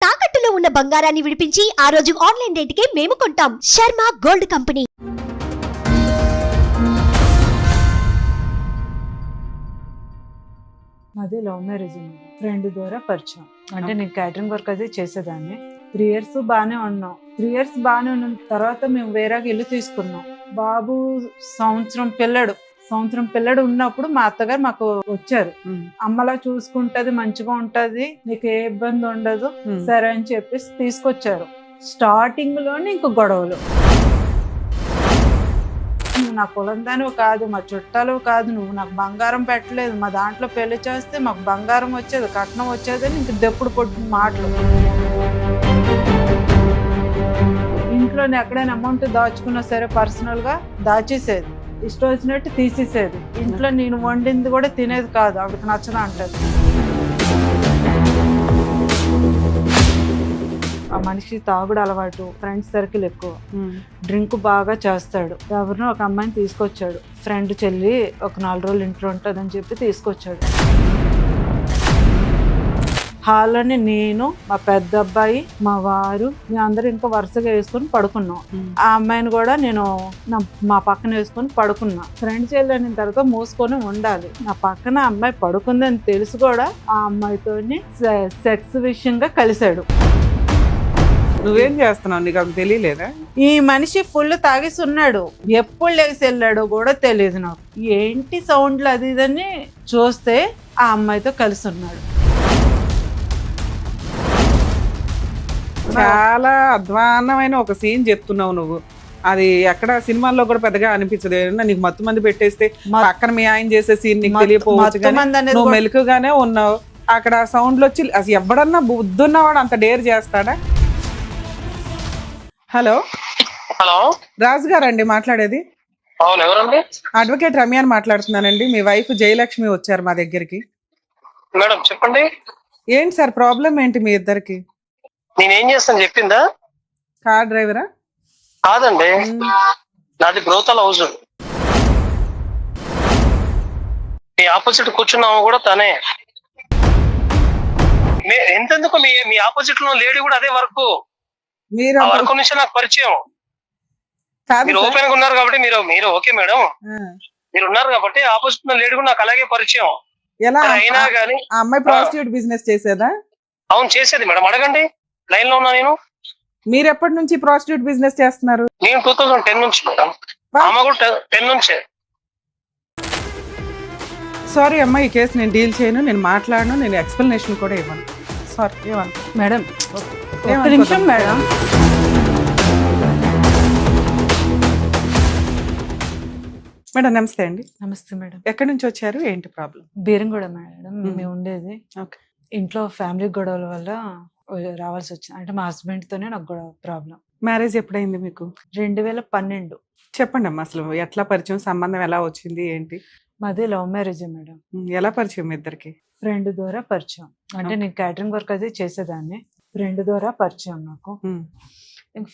తాకట్టులో ఉన్న బంగారాన్ని విడిపించి ఆ రోజు ఆన్లైన్ రేటుకే మేము కొంటాం. Sharma gold company. మాది లవ్ మ్యారేజ్ అండి. ఫ్రెండ్ ద్వారా పరిచయం. అంటే నేను క్యాటరింగ్ వర్క్ అది చేసేదాన్ని. 3 years బాగానే ఉన్నాం. 3 years బాగానే ఉన్నాం. తర్వాత మేము వేరే ఇల్లు తీసుకున్నాం. బాబు సంవత్సరం పిల్లడు ఉన్నప్పుడు మా అత్తగారు మాకు వచ్చారు. అమ్మలా చూసుకుంటది, మంచిగా ఉంటది, నీకు ఏ ఇబ్బంది ఉండదు సరే అని చెప్పేసి తీసుకొచ్చారు. స్టార్టింగ్ లోనే ఇంక గొడవలు. నువ్వు నా కులందాను కాదు, మా చుట్టాలు కాదు, నువ్వు నాకు బంగారం పెట్టలేదు, మా దాంట్లో పెళ్లి చేస్తే మాకు బంగారం వచ్చేది, కట్నం వచ్చేది అని ఇంక దెప్పుడు పొట్టు మాటలు. ఇంట్లో ఎక్కడైనా అమౌంట్ దాచుకున్నా సరే పర్సనల్ గా దాచేసేది, ఇష్టం వచ్చినట్టు తీసేసేది. ఇంట్లో నేను వండింది కూడా తినేది కాదు, ఆవిడకి నచ్చదు అంటది. ఆ మనిషి తాగుడు అలవాటు, ఫ్రెండ్స్ సర్కిల్ ఎక్కువ, డ్రింక్ బాగా చేస్తాడు. ఎవరినో ఒక అమ్మాయిని తీసుకొచ్చాడు. ఫ్రెండ్ చెల్లి ఒక 4 రోజులు ఇంట్లో ఉంటుందని చెప్పి తీసుకొచ్చాడు. హాల్లోని నేను, మా పెద్ద అబ్బాయి, మా వారు, మేమందరూ ఇంకా వరుసగా వేసుకొని పడుకున్నాం. ఆ అమ్మాయిని కూడా నేను మా పక్కన వేసుకొని పడుకున్నా. ఫ్రెండ్ చెల్లి అయిన తర్వాత మూసుకొని ఉండాలి. నా పక్కన అమ్మాయి పడుకుందని తెలుసు కూడా ఆ అమ్మాయితోని సెక్స్ విషయంగా కలిశాడు. నువ్వేం చేస్తున్నావు, నీకు అది తెలియలేదా? ఈ మనిషి ఫుల్ తాగేసి ఉన్నాడు. ఎప్పుడు లేచి వెళ్ళాడో కూడా తెలియదు నాకు. ఏంటి సౌండ్లు అది ఇదని చూస్తే ఆ అమ్మాయితో కలిసి ఉన్నాడు. చాలా అధ్వాన్నమైన ఒక సీన్ చెప్తున్నావు నువ్వు. అది ఎక్కడ సినిమాల్లో కూడా పెద్దగా అనిపించదు. నీకు మత్తు మంది పెట్టేస్తే పక్కన మీ ఆయన చేసే సీన్ నీకు తెలియపోవచ్చు, నువ్వు మెలకుగానే ఉన్నావు. అక్కడ సౌండ్లు వచ్చి అసలు ఎవడన్నా బుద్ధున్నవాడు అంత డేర్ చేస్తాడా? హలో హలో, రాజు గారు అండి మాట్లాడేది. అవును, ఎవరండి? అడ్వకేట్ రమ్యాని మాట్లాడుతున్నానండి. మీ వైఫ్ జయలక్ష్మి వచ్చారు మా దగ్గరికి. మేడం చెప్పండి. ఏంటి సార్ ప్రాబ్లం ఏంటి మీ ఇద్దరికి? నేనేం చేస్తాను చెప్పిందా? కార్ డ్రైవరా? కాదండి, నాది బ్రోతల్ హౌస్. మీ ఆపోజిట్ కూర్చున్నాము కూడా తనే. ఎంతెందుకు మీ ఆపోజిట్ లో లేడీ కూడా అదే వర్క్. మీరు వర్క్ నుంచి నాకు పరిచయం. మీరు ఓపెన్ గా ఉన్నారు కాబట్టి మీరు ఓకే మేడం, మీరు ఉన్నారు కాబట్టి ఆపోజిట్ లో లేడీ కూడా నాకు అలాగే పరిచయం. ఎలా అయినా కానీ ఆ అమ్మాయి ప్రాస్టిట్యూట్ బిజినెస్ చేసేదా? అవును చేసేది మేడం, అడగండి. లైన్ లో ఉన్నా నేను. మీరు ఎప్పటి నుంచి ప్రాస్టిట్యూట్ బిజినెస్ చేస్తున్నారు? నేను 2010 నుంచి మేడం. ఆమె కూడా 10 నుంచే. సారీ అమ్మా, ఈ కేసు నేను డీల్ చేయను, నేను మాట్లాడను, నేను ఎక్స్ప్లెనేషన్ కూడా ఇవ్వను. సారీ. ఏమను మేడం, ఒక్క నిమిషం మేడం. మేడం నమస్తే అండి. నమస్తే మేడం. ఎక్కడి నుంచి వచ్చారు, ఏంటి ప్రాబ్లం? బీరంగూడ మేడం మేము ఉండేది. ఓకే. ఇంట్లో ఫ్యామిలీ గొడవల వల్ల రావాల్సి వచ్చింది. అంటే మా హస్బెండ్ తోనే నాకు గొడవ ప్రాబ్లం. మ్యారేజ్ ఎప్పుడైంది మీకు? 2012. చెప్పండి అమ్మా, అసలు ఎట్లా పరిచయం, సంబంధం ఎలా వచ్చింది, ఏంటి? మాది లవ్ మ్యారేజ్ మేడం. ఎలా పరిచయం మీ ఇద్దరికి? ఫ్రెండ్ ద్వారా పరిచయం. అంటే నేను క్యాటరింగ్ వర్క్ అది చేసేదాన్ని. ఫ్రెండ్ ద్వారా పరిచయం నాకు.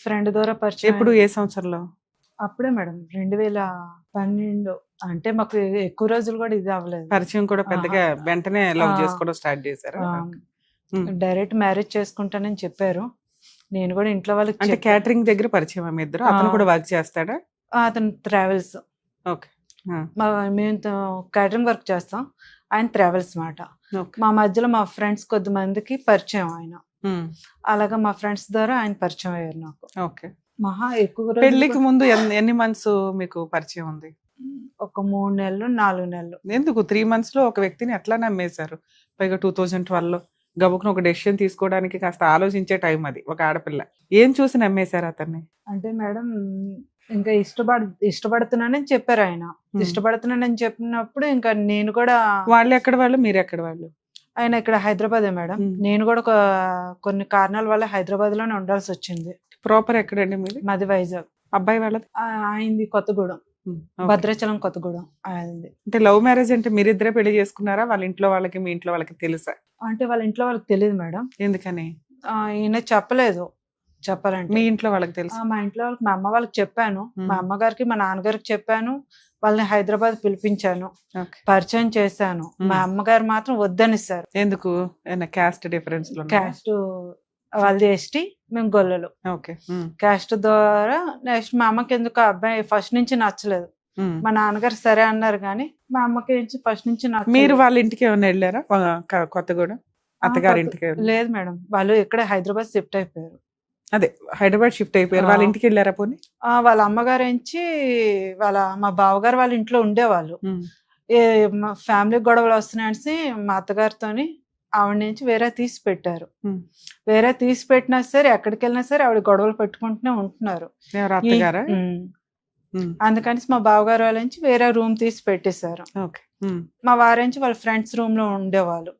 ఫ్రెండ్ ద్వారా పరిచయం. ఎప్పుడు, ఏ సంవత్సరంలో? అప్పుడే మేడం 2012. అంటే మాకు ఎక్కువ రోజులు కూడా ఇది అవ్వలేదు. పరిచయం కూడా పెద్దగా వెంటనే లవ్ చేసుకోవడం స్టార్ట్ చేశారు? డైరెక్ట్ మ్యారేజ్ చేసుకుంటానని చెప్పారు. నేను కూడా ఇంట్లో వాళ్ళకి. అంటే క్యాటరింగ్ దగ్గర పరిచయం మీ ఇద్దరు? అతను కూడా వర్క్ చేస్తాడా? అతను ట్రావెల్స్. ఓకే. మేము క్యాటరింగ్ వర్క్ చేస్తాం, ఆయన ట్రావెల్స్ మాట. మా మధ్యలో మా ఫ్రెండ్స్ కొద్దిమందికి పరిచయం ఆయన. అలాగా మా ఫ్రెండ్స్ ద్వారా ఆయన పరిచయం అయ్యారు నాకు. ఓకే. మహా ఎక్కువ పెళ్లికి ముందు ఎన్ని మంత్స్ మీకు పరిచయం ఉంది? ఒక 3 నెలలు 4 నెలలు. ఎందుకు 3 months లో ఒక వ్యక్తిని ఎట్లా నమ్మేశారు? పైగా 2012లో గబుకున ఒక డెసిషన్ తీసుకోవడానికి కాస్త ఆలోచించే టైం అది. ఒక ఆడపిల్ల ఏం చూసి నమ్మేశారు అతన్ని? అంటే మేడం ఇంకా ఇష్టపడుతున్నానని చెప్పారు ఆయన. ఇష్టపడుతున్నానని చెప్పినప్పుడు ఇంకా నేను కూడా. వాళ్ళు ఎక్కడ వాళ్ళు, మీరు ఎక్కడ వాళ్ళు? ఆయన ఇక్కడ హైదరాబాదే మేడం. నేను కూడా కొన్ని కారణాల వల్ల హైదరాబాద్ లోనే ఉండాల్సి వచ్చింది. ప్రాపర్ ఎక్కడండి మీది? మాది వైజాగ్. అబ్బాయి వాళ్ళది? ఆయనది కొత్తగూడెం, భద్రాచలం కొత్తగూడెం ఆయనది. అంటే లవ్ మ్యారేజ్ అంటే మీరిద్దరే పెళ్లి చేసుకున్నారా? వాళ్ళ ఇంట్లో వాళ్ళకి మీ ఇంట్లో వాళ్ళకి తెలుసా? అంటే వాళ్ళ ఇంట్లో వాళ్ళకి తెలియదు మేడం. ఎందుకని? ఈయన చెప్పలేదు. చెప్పాలంటే మీ ఇంట్లో వాళ్ళకి తెలుసు? మా ఇంట్లో వాళ్ళకి, మా అమ్మ వాళ్ళకి చెప్పాను. మా అమ్మగారికి, మా నాన్నగారికి చెప్పాను. వాళ్ళని హైదరాబాద్ పిలిపించాను, పరిచయం చేశాను. మా అమ్మగారు మాత్రం వద్దనిస్తారు. ఎందుకు? Caste difference? క్యాస్ట్ వాళ్ళది ఎస్టీ, మేము గొల్లలు. ఓకే. క్యాస్ట్ ద్వారా నెక్స్ట్ మా అమ్మకి ఎందుకు ఆ అబ్బాయి ఫస్ట్ నుంచి నచ్చలేదు. మా నాన్నగారు సరే అన్నారు కానీ మా అమ్మకి ఫస్ట్ నుంచి నచ్చలేదు. మీరు వాళ్ళ ఇంటికి ఏమైనా వెళ్ళారా కొత్తగూడెం అత్తగారి ఇంటికి? లేదు మేడం, వాళ్ళు ఇక్కడ హైదరాబాద్ షిఫ్ట్ అయిపోయారు. అదే హైదరాబాద్ షిఫ్ట్ అయిపోయారు, వాళ్ళ ఇంటికి వెళ్ళారా పోనీ? వాళ్ళ అమ్మగారు మా బావగారు వాళ్ళ ఇంట్లో ఉండేవాళ్ళు. మా ఫ్యామిలీ గొడవలు వస్తున్నాయని మా అత్తగారితోని ఆవిడ నుంచి వేరే తీసి పెట్టారు. వేరే తీసి పెట్టినా సరే ఎక్కడికి వెళ్ళినా సరే ఆవిడ గొడవలు పెట్టుకుంటూనే ఉంటున్నారు. అందుకని మా బావగారు వాళ్ళ నుంచి వేరే రూమ్ తీసి పెట్టేశారు. మా వారించి వాళ్ళ ఫ్రెండ్స్ రూమ్ లో ఉండేవాళ్ళు.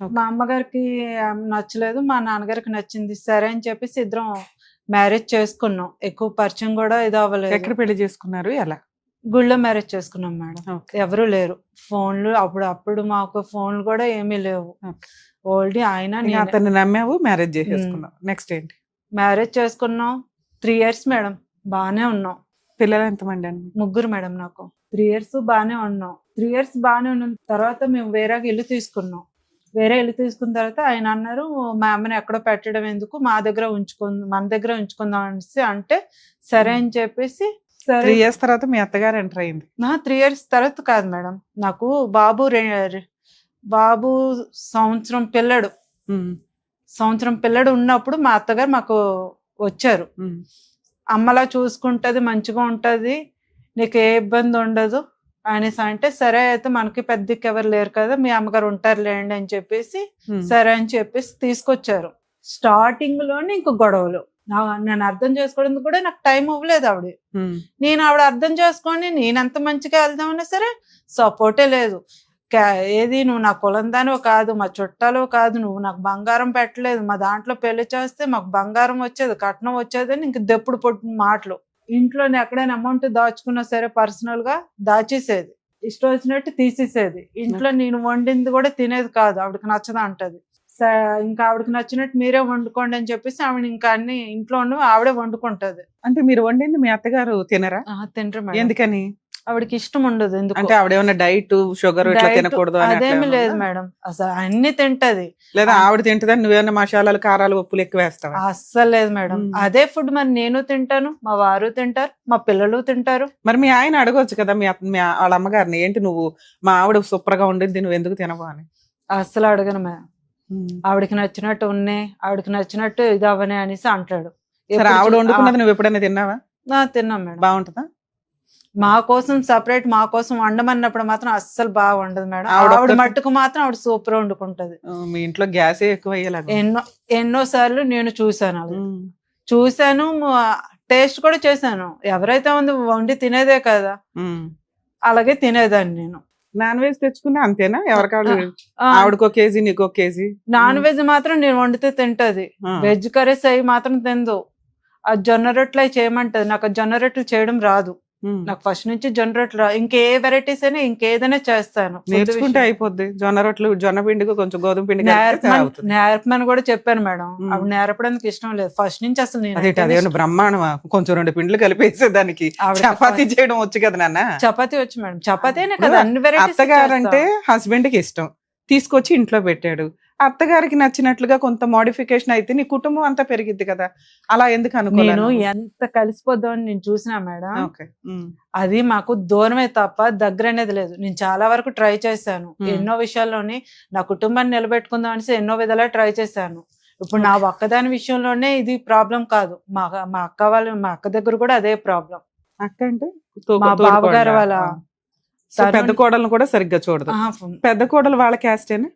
మా అమ్మగారికి నచ్చలేదు, మా నాన్నగారికి నచ్చింది. సరే అని చెప్పేసి ఇద్దరం మ్యారేజ్ చేసుకున్నాం. ఎక్కువ పరిచయం కూడా ఇది అవ్వలేదు. ఎక్కడ పెళ్లి చేసుకున్నారు? ఎలా? గుళ్ళో మ్యారేజ్ చేసుకున్నాం మేడం. ఎవరు లేరు. ఫోన్లు అప్పుడు మాకు ఫోన్లు కూడా ఏమీ లేవు. ఓల్డీ ఆయన అతన్ని నమ్మావు, మ్యారేజ్ చేసేసుకున్నావు. నెక్స్ట్ ఏంటి? మ్యారేజ్ చేసుకున్నాం 3 years మేడం, బాగానే ఉన్నాం. పిల్లలు ఎంతమంది అండి? 3 మేడం. నాకు 3 years బాగానే ఉన్నాం. 3 years బాగానే ఉన్న తర్వాత మేము వేరే ఇల్లు తీసుకున్నాం. వేరే ఇల్లు తీసుకున్న తర్వాత ఆయన అన్నారు, మా అమ్మని ఎక్కడో పెట్టడం ఎందుకు, మన దగ్గర ఉంచుకుందాం అనేసి అంటే సరే అని చెప్పేసి. 3 years తర్వాత మీ అత్తగారు ఎంటర్ అయింది? 3 years తర్వాత కాదు మేడం, నాకు బాబు సంవత్సరం పిల్లడు ఉన్నప్పుడు మా అత్తగారు మాకు వచ్చారు. అమ్మలా చూసుకుంటది, మంచిగా ఉంటది, నీకు ఏ ఇబ్బంది ఉండదు అనేసి అంటే సరే అయితే మనకి పెద్దకి ఎవరు లేరు కదా, మీ అమ్మగారు ఉంటారులేండి అని చెప్పేసి సరే అని చెప్పేసి తీసుకొచ్చారు. స్టార్టింగ్ లోనే ఇంకో గొడవలు. నేను అర్థం చేసుకోవడానికి కూడా నాకు టైం అవ్వలేదు. ఆవిడ అర్థం చేసుకొని నేనెంత మంచిగా వెళ్దామన్నా సరే సపోర్టే లేదు. ఏది నువ్వు నా కులం దానివో కాదు, మా చుట్టాలో కాదు, నువ్వు నాకు బంగారం పెట్టలేదు, మా దాంట్లో పెళ్లి చేస్తే మాకు బంగారం వచ్చేది, కట్నం వచ్చేది అని ఇంక దెప్పుడు పొట్టిన మాటలు. ఇంట్లో ఎక్కడైనా అమౌంట్ దాచుకున్నా సరే పర్సనల్ గా దాచేసేది, ఇష్టం వచ్చినట్టు తీసేసేది. ఇంట్లో నేను వండింది కూడా తినేది కాదు, ఆవిడకి నచ్చదా అంటది. ఇంకా ఆవిడకి నచ్చినట్టు మీరే వండుకోండి అని చెప్పేసి ఆవిడ ఇంకా అన్ని ఇంట్లో ఆవిడే వండుకుంటది. అంటే మీరు వండింది మీ అత్తగారు తినరా? తినరు. ఎందుకని? ఆవిడకి ఇష్టం ఉండదు. ఎందుకు అంటే ఆవిడ ఏమన్నా డైట్ షుగర్ ఇట్లా తినకూడదు అదేమి లేదు మేడం, అసలు అన్ని తింటది. లేదా ఆవిడ తింటదని నువ్వేమన్నా మసాలాలు కారాలు ఉప్పులు ఎక్కువ వేస్తావా? అస్సలు లేదు మేడం, అదే ఫుడ్ మరి నేను తింటాను, మా వారు తింటారు, మా పిల్లలు తింటారు. మరి మీ ఆయన అడగొచ్చు కదా వాళ్ళ అమ్మగారిని, ఏంటి నువ్వు మా ఆవిడ సూపర్ గా ఉండింది నువ్వు ఎందుకు తినవా అని? అస్సలు అడగను మేడం. ఆవిడకి నచ్చినట్టు ఉన్నాయి, ఆవిడకి నచ్చినట్టు ఇది అవనే అనేసి అంటాడు. ఆవిడ వండుకున్నది నువ్వు ఎప్పుడైనా తిన్నావా? తిన్నాం మేడం. బాగుంటుందా? మా కోసం సపరేట్ మా కోసం వండమన్నప్పుడు మాత్రం అస్సలు బాగా వండదు మేడం. ఆవిడ మట్టుకు మాత్రం ఆవిడ సూపర్ వండుకుంటది. మీ ఇంట్లో గ్యాసే ఎక్కువ అయ్యేలాగా ఎన్నో సార్లు నేను చూసాను, టేస్ట్ కూడా చేశాను. ఎవరైతే వండి తినేదే కదా, అలాగే తినేదాన్ని నేను. నాన్ వెజ్ తెచ్చుకున్నా అంతేనా? ఎవరికాళ్ళు ఆవిడకో కేజీ నీకో కేజీ? నాన్ వెజ్ మాత్రం నేను వండితే తింటది, వెజ్ కర్రీస్ అవి మాత్రం తిందు. ఆ జొన్న రొట్టెలు అవి చేయమంటది, నాకు జొన్న రొట్టెలు చేయడం రాదు. నాకు ఫస్ట్ నుంచి జొన్న రొట్టెలు ఇంకే వెరైటీస్ అయినా ఇంకేదైనా చేస్తాను, నేర్చుకుంటే అయిపోద్ది. జొన్న రొట్టెలు, జొన్న పిండికి కొంచెం గోధుమ పిండి నేర్పమని కూడా చెప్పాను మేడం. అవి నేర్పడానికి ఇష్టం లేదు ఫస్ట్ నుంచి. అసలు నేను బ్రహ్మాండమా కొంచెం 2 పిండ్లు కలిపేసే దానికి చపాతీ చేయడం వచ్చు కదా నాన్న? చపాతీ వచ్చు మేడం, చపాతీనే కదా అన్ని వెరైటీస్. అత్తగారంటే హస్బెండ్ కి ఇష్టం, తీసుకొచ్చి ఇంట్లో పెట్టాడు. అత్తగారికి నచ్చినట్లుగా కొంత మోడిఫికేషన్ అయితే నీ కుటుంబం అంతా పెరిగిద్ది కదా, అలా ఎందుకు అనుకోను? ఎంత కలిసిపోద్దామని నేను చూసినా మేడం, అది మాకు దూరమే తప్ప దగ్గర అనేది లేదు. నేను చాలా వరకు ట్రై చేశాను, ఎన్నో విషయాల్లోని నా కుటుంబాన్ని నిలబెట్టుకుందాం అనేసి ఎన్నో విధాలా ట్రై చేశాను. ఇప్పుడు నా ఒక్కదాని విషయంలోనే ఇది ప్రాబ్లం కాదు, మా అక్క దగ్గర కూడా అదే ప్రాబ్లం. అక్క అంటే మా బావగారు వాళ్ళ పెద్ద కోడలను కూడా సరిగ్గా చూడదు. పెద్ద కోడలు వాళ్ళ క్యాస్టేనా?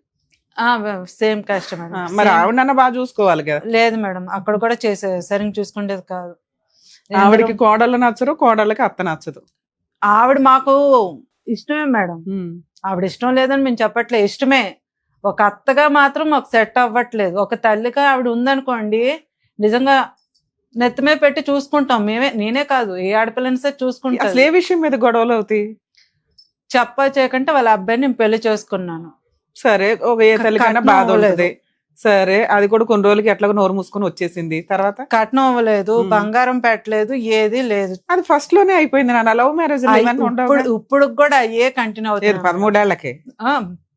Same cost madam. మరి ఆవిడన్నా బాగా చూసుకోవాలి కదా? లేదు మేడం, అక్కడ కూడా సరిగ్గా చూసుకునేది కాదు. ఆవిడకి కోడళ్ళు నచ్చరు, కోడళ్ళకి అత్త నచ్చదు. ఆవిడ మాకు ఇష్టమే మేడం, ఆవిడ ఇష్టం లేదని మేము చెప్పట్లేదు, ఇష్టమే. ఒక అత్తగా మాత్రం మాకు సెట్ అవ్వట్లేదు. ఒక తల్లిగా ఆవిడ ఉందనుకోండి, నిజంగా నెత్తమే పెట్టి చూసుకుంటాం నేనే కాదు, ఏ ఆడపిల్లని సరే చూసుకుంటాం. అసలు ఏ విషయం మీద గొడవలు అవుతాయి? చేయకంటే వాళ్ళ అబ్బాయిని నేను పెళ్లి చేసుకున్నాను. సరే, ఒక ఏ తల్లికైనా బాధ ఉంటుంది. సరే, అది కూడా కొన్ని రోజులకి ఎట్లా నోరు మూసుకొని వచ్చేసింది. తర్వాత కట్నం అవ్వలేదు, బంగారం పెట్టలేదు, ఏది లేదు. అది ఫస్ట్ లోనే అయిపోయింది. నా లవ్ మ్యారేజ్ ఇప్పుడు కూడా అయ్యే కంటిన్యూ అవుతుంది. 13 ఏళ్లకే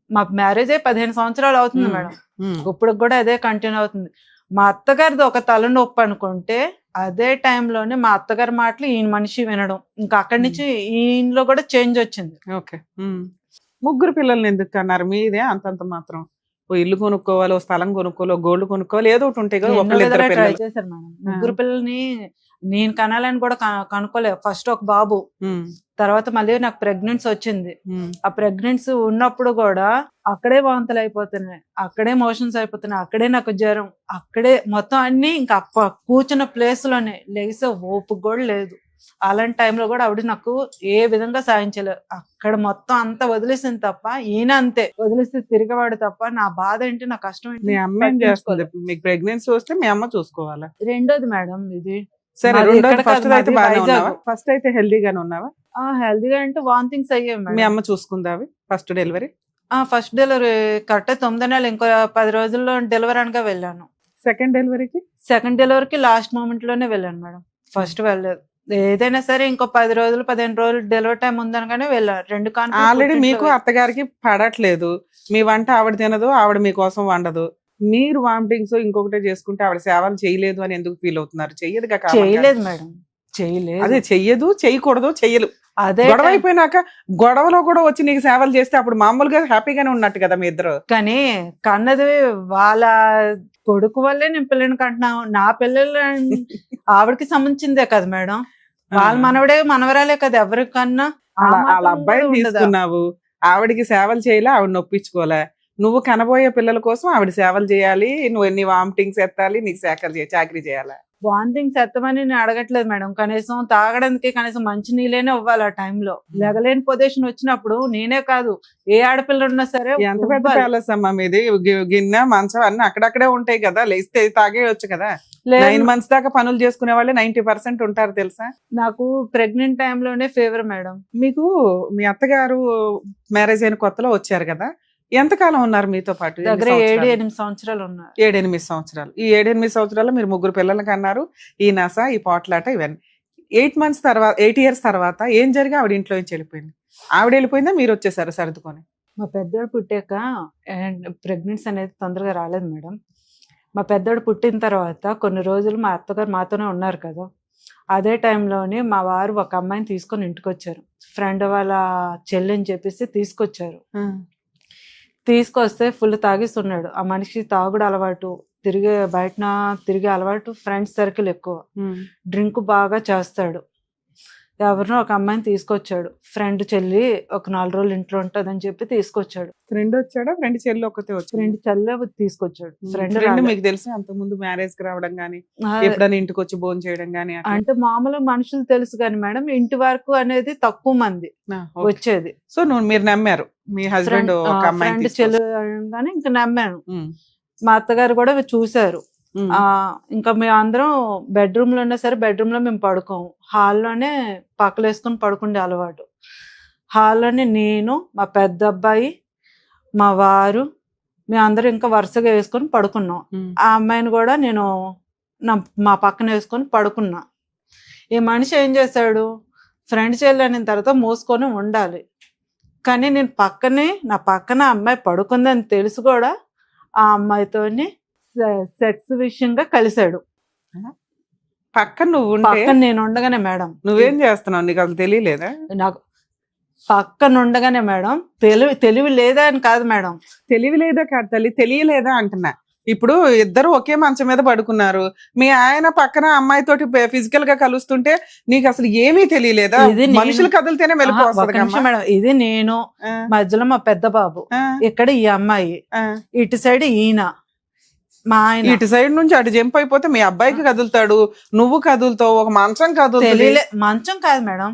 మా మ్యారేజ్ 15 సంవత్సరాలు అవుతుంది మేడం, ఇప్పుడు కూడా అదే కంటిన్యూ అవుతుంది. మా అత్తగారిది ఒక తలనొప్పి అనుకుంటే అదే టైంలోనే మా అత్తగారి మాటలు ఈయన మనిషి వినడం, ఇంకా అక్కడి నుంచి ఈయనలో కూడా చేంజ్ వచ్చింది. ఓకే. ముగ్గురు పిల్లల్ని ఎందుకు అన్నారు? మీదే అంతంత మాత్రం ఓ ఇల్లు కొనుక్కోవాలి, ఓ స్థలం కొనుక్కోవాలి, ఓ గోల్డ్ కొనుక్కోవాలి, ఏదో ఒకటి ఉంటాయి కదా. ఎన్నో ఒకళ్ళు ఇద్దరు విధాలుగా ట్రై పిల్లలు. చేశారు మేడం. ముగ్గురు పిల్లల్ని నేను కనాలని కూడా కనుక్కోలేదు. ఫస్ట్ ఒక బాబు, తర్వాత మళ్ళీ నాకు ప్రెగ్నెన్సీ వచ్చింది. ఆ ప్రెగ్నెన్సీ ఉన్నప్పుడు కూడా అక్కడే వాంతులు అయిపోతున్నాయి, అక్కడే మోషన్స్ అయిపోతున్నాయి, అక్కడే నాకు జ్వరం, అక్కడే మొత్తం అన్ని ఇంకా కూర్చున్న ప్లేస్ లోనే లేసే ఓపిక కూడా లేదు. అలాంటి టైంలో కూడా ఆవిడ నాకు ఏ విధంగా సాయం చేయలేదు. అక్కడ మొత్తం అంతా వదిలేసింది తప్ప, ఈయన అంతే వదిలేసి తిరిగేవాడు తప్ప నా బాధ ఏంటి, నా కష్టం మీ ఏంటి అమ్మ ఏం చేస్తుంది? మీకు ప్రెగ్నెన్సీ వస్తే మీ అమ్మ చూసుకోవాలా? రెండోది మేడం ఇది. సరే, మాది రెండోది ఎక్కడ ఫస్ట్ కాదు, అయితే మాది బాగానే వైజాగ్. ఉన్నావా? ఫస్ట్ అయితే హెల్దీగానే ఉన్నావా? హెల్దీగా అంటే వాంతింగ్స్ అయ్యాయి మీ మేడం. అమ్మ చూసుకుందా అవి first delivery? First delivery correct 9 నెలలు, ఇంకో 10 రోజుల్లో డెలివరీ అనగా వెళ్ళాను. సెకండ్ డెలివరీకి? సెకండ్ డెలివరీకి లాస్ట్ మూమెంట్ లోనే వెళ్ళాను మేడం, ఫస్ట్ వెళ్ళలేదు. ఏదైనా సరే ఇంకో 10 రోజులు 15 రోజులు డెలివరీ టైం ఉందనగానే వెళ్ళాను. 2 ఆల్రెడీ మీకు అత్తగారికి పడట్లేదు, మీ వంట ఆవిడ తినదు, ఆవిడ మీకోసం వండదు, మీరు వామిటింగ్స్ ఇంకొకటే చేసుకుంటే ఆవిడ సేవలు చేయలేదు అని ఎందుకు ఫీల్ అవుతున్నారు? చెయ్యదుగా. చేయలేదు మేడం, చేయలేదు. అదే చెయ్యదు, చేయకూడదు, చెయ్యలు. అదే గొడవ అయిపోయినాక గొడవలో కూడా వచ్చి నీకు సేవలు చేస్తే అప్పుడు మామూలుగా హ్యాపీగానే ఉన్నట్టు కదా మీ ఇద్దరు. కానీ కన్నది వాళ్ళ కొడుకు వల్లే నేను పిల్లని కంటున్నాను. నా పిల్లలు ఆవిడకి సంబంధించిందే కదా మేడం. వాళ్ళ మనవడే మనవరాలే కదా ఎవరికన్నా. వాళ్ళ అబ్బాయిని తీసుకున్నావు, ఆవిడికి సేవలు చేయలే, ఆవిడ నొప్పించుకోలే. నువ్వు కనబోయే పిల్లల కోసం ఆవిడ సేవలు చేయాలి, నువ్వు ఎన్ని వామిటింగ్స్ ఎత్తాలి, నీకు చాకరీ చేయాలి. వాంతింగ్స్ ఎత్తమని నేను అడగట్లేదు మేడం. కనీసం తాగడానికి కనీసం మంచి నీళ్ళనే ఇవ్వాలి. ఆ టైంలో లెగలేని పొజిషన్ వచ్చినప్పుడు నేనే కాదు, ఏ ఆడపిల్ల ఉన్నా సరే. ఎంత పెద్ద ప్యాలెస్ అమ్మా మీది, గిన్నె మంచం అన్ని అక్కడక్కడే ఉంటాయి కదా, లేస్తే తాగేయచ్చు కదా. 9 months దాకా పనులు చేసుకునే వాళ్ళే 90% ఉంటారు తెలుసా. నాకు ప్రెగ్నెంట్ టైంలోనే ఫీవర్ మేడం. మీకు మీ అత్తగారు మ్యారేజ్ అయిన కొత్తలో వచ్చారు కదా, ఎంతకాలం ఉన్నారు మీతో పాటు? దగ్గర 7-8 సంవత్సరాలు ఉన్నారు. 7-8 సంవత్సరాలు. ఈ 7-8 సంవత్సరాల్లో మీరు ముగ్గురు పిల్లలకి అన్నారు, ఈ నస, ఈ పోట్లాట, ఇవన్నీ. 8 years తర్వాత ఏం జరిగి ఆవిడ ఇంట్లో నుంచి వెళ్ళిపోయింది? ఆవిడ వెళ్ళిపోయిందా, మీరు వచ్చేసారు సర్దుకొని? మా పెద్దోడు పుట్టాక ప్రెగ్నెన్సీ అనేది తొందరగా రాలేదు మేడం. మా పెద్దోడు పుట్టిన తర్వాత కొన్ని రోజులు మా అత్తగారు మాతోనే ఉన్నారు కదా. అదే టైంలోనే మా వారు ఒక అమ్మాయిని తీసుకొని ఇంటికి వచ్చారు. ఫ్రెండ్ వాళ్ళ చెల్లి అని చెప్పేసి తీసుకొచ్చారు. తీసుకొస్తే ఫుల్ తాగిస్తున్నాడు. ఆ మనిషి తాగుడు అలవాటు, తిరిగే అలవాటు, ఫ్రెండ్స్ సర్కిల్ ఎక్కువ, డ్రింక్ బాగా చేస్తాడు. ఎవరినో ఒక అమ్మాయిని తీసుకొచ్చాడు. ఫ్రెండ్ చెల్లి ఒక 4 రోజులు ఇంట్లో ఉంటుందని చెప్పి తీసుకొచ్చాడు. ఫ్రెండ్ వచ్చాడా? ఫ్రెండ్ చెల్లి ఒకతే వచ్చాడు? ఫ్రెండ్ చెల్లి తీసుకొచ్చాడు. ఫ్రెండ్ మీకు తెలుసు అంత ముందు మ్యారేజ్ కి రావడం గానీ, ఎప్పుడైనా ఇంటికి వచ్చి భోజనం చేయడం గానీ? అంటే మామూలు మనుషులు తెలుసు కానీ మేడం, ఇంటి వరకు అనేది తక్కువ మంది వచ్చేది. సో మీరు నమ్మారు మీ హస్బెండ్ ఒక అమ్మాయి చెల్లి కానీ ఇంకా నమ్మాను. మా అత్తగారు కూడా చూసారు. ఇంకా మేము అందరం బెడ్రూమ్ లో ఉన్నా సరే బెడ్రూమ్ లో మేము పడుకోము, హాల్లోనే పక్కలు వేసుకుని పడుకుండే అలవాటు. హాల్లోనే నేను, మా పెద్ద అబ్బాయి, మా వారు, మేము అందరం ఇంకా వరుసగా వేసుకొని పడుకున్నాం. ఆ అమ్మాయిని కూడా నేను మా పక్కన వేసుకొని పడుకున్నా. ఈ మనిషి ఏం చేశాడు, ఫ్రెండ్ చేయలేని తర్వాత మూసుకొని ఉండాలి. కానీ నేను నా పక్కన అమ్మాయి పడుకుందని తెలుసు కూడా ఆ అమ్మాయితోని సెక్స్ విషయంగా కలిశాడు. పక్కన నేను ఉండగానే మేడం. నువ్వేం చేస్తున్నావు, నీకు అసలు తెలియలేదా? నాకు పక్కన ఉండగానే మేడం. తెలివి లేదా అని కాదు మేడం. తెలివి లేదా కాదు తల్లి, తెలియలేదా అంటున్నా. ఇప్పుడు ఇద్దరు ఒకే మంచం మీద పడుకున్నారు, మీ ఆయన పక్కన అమ్మాయితోటి ఫిజికల్ గా కలుస్తుంటే నీకు అసలు ఏమీ తెలియలేదా? మనుషులు కదిలితేనే వెళ్ళిపోతుంది మేడం. ఇది నేను, మధ్యలో మా పెద్ద బాబు, ఇక్కడ ఈ అమ్మాయి, ఇటు సైడ్ ఈయన, మా ఆయన. ఇటు సైడ్ నుంచి అటు జంప్ అయిపోతే మీ అబ్బాయికి కదులుతాడు, నువ్వు కదులుతావు, ఒక మంచం కదులుతుంది. మంచం కాదు మేడం,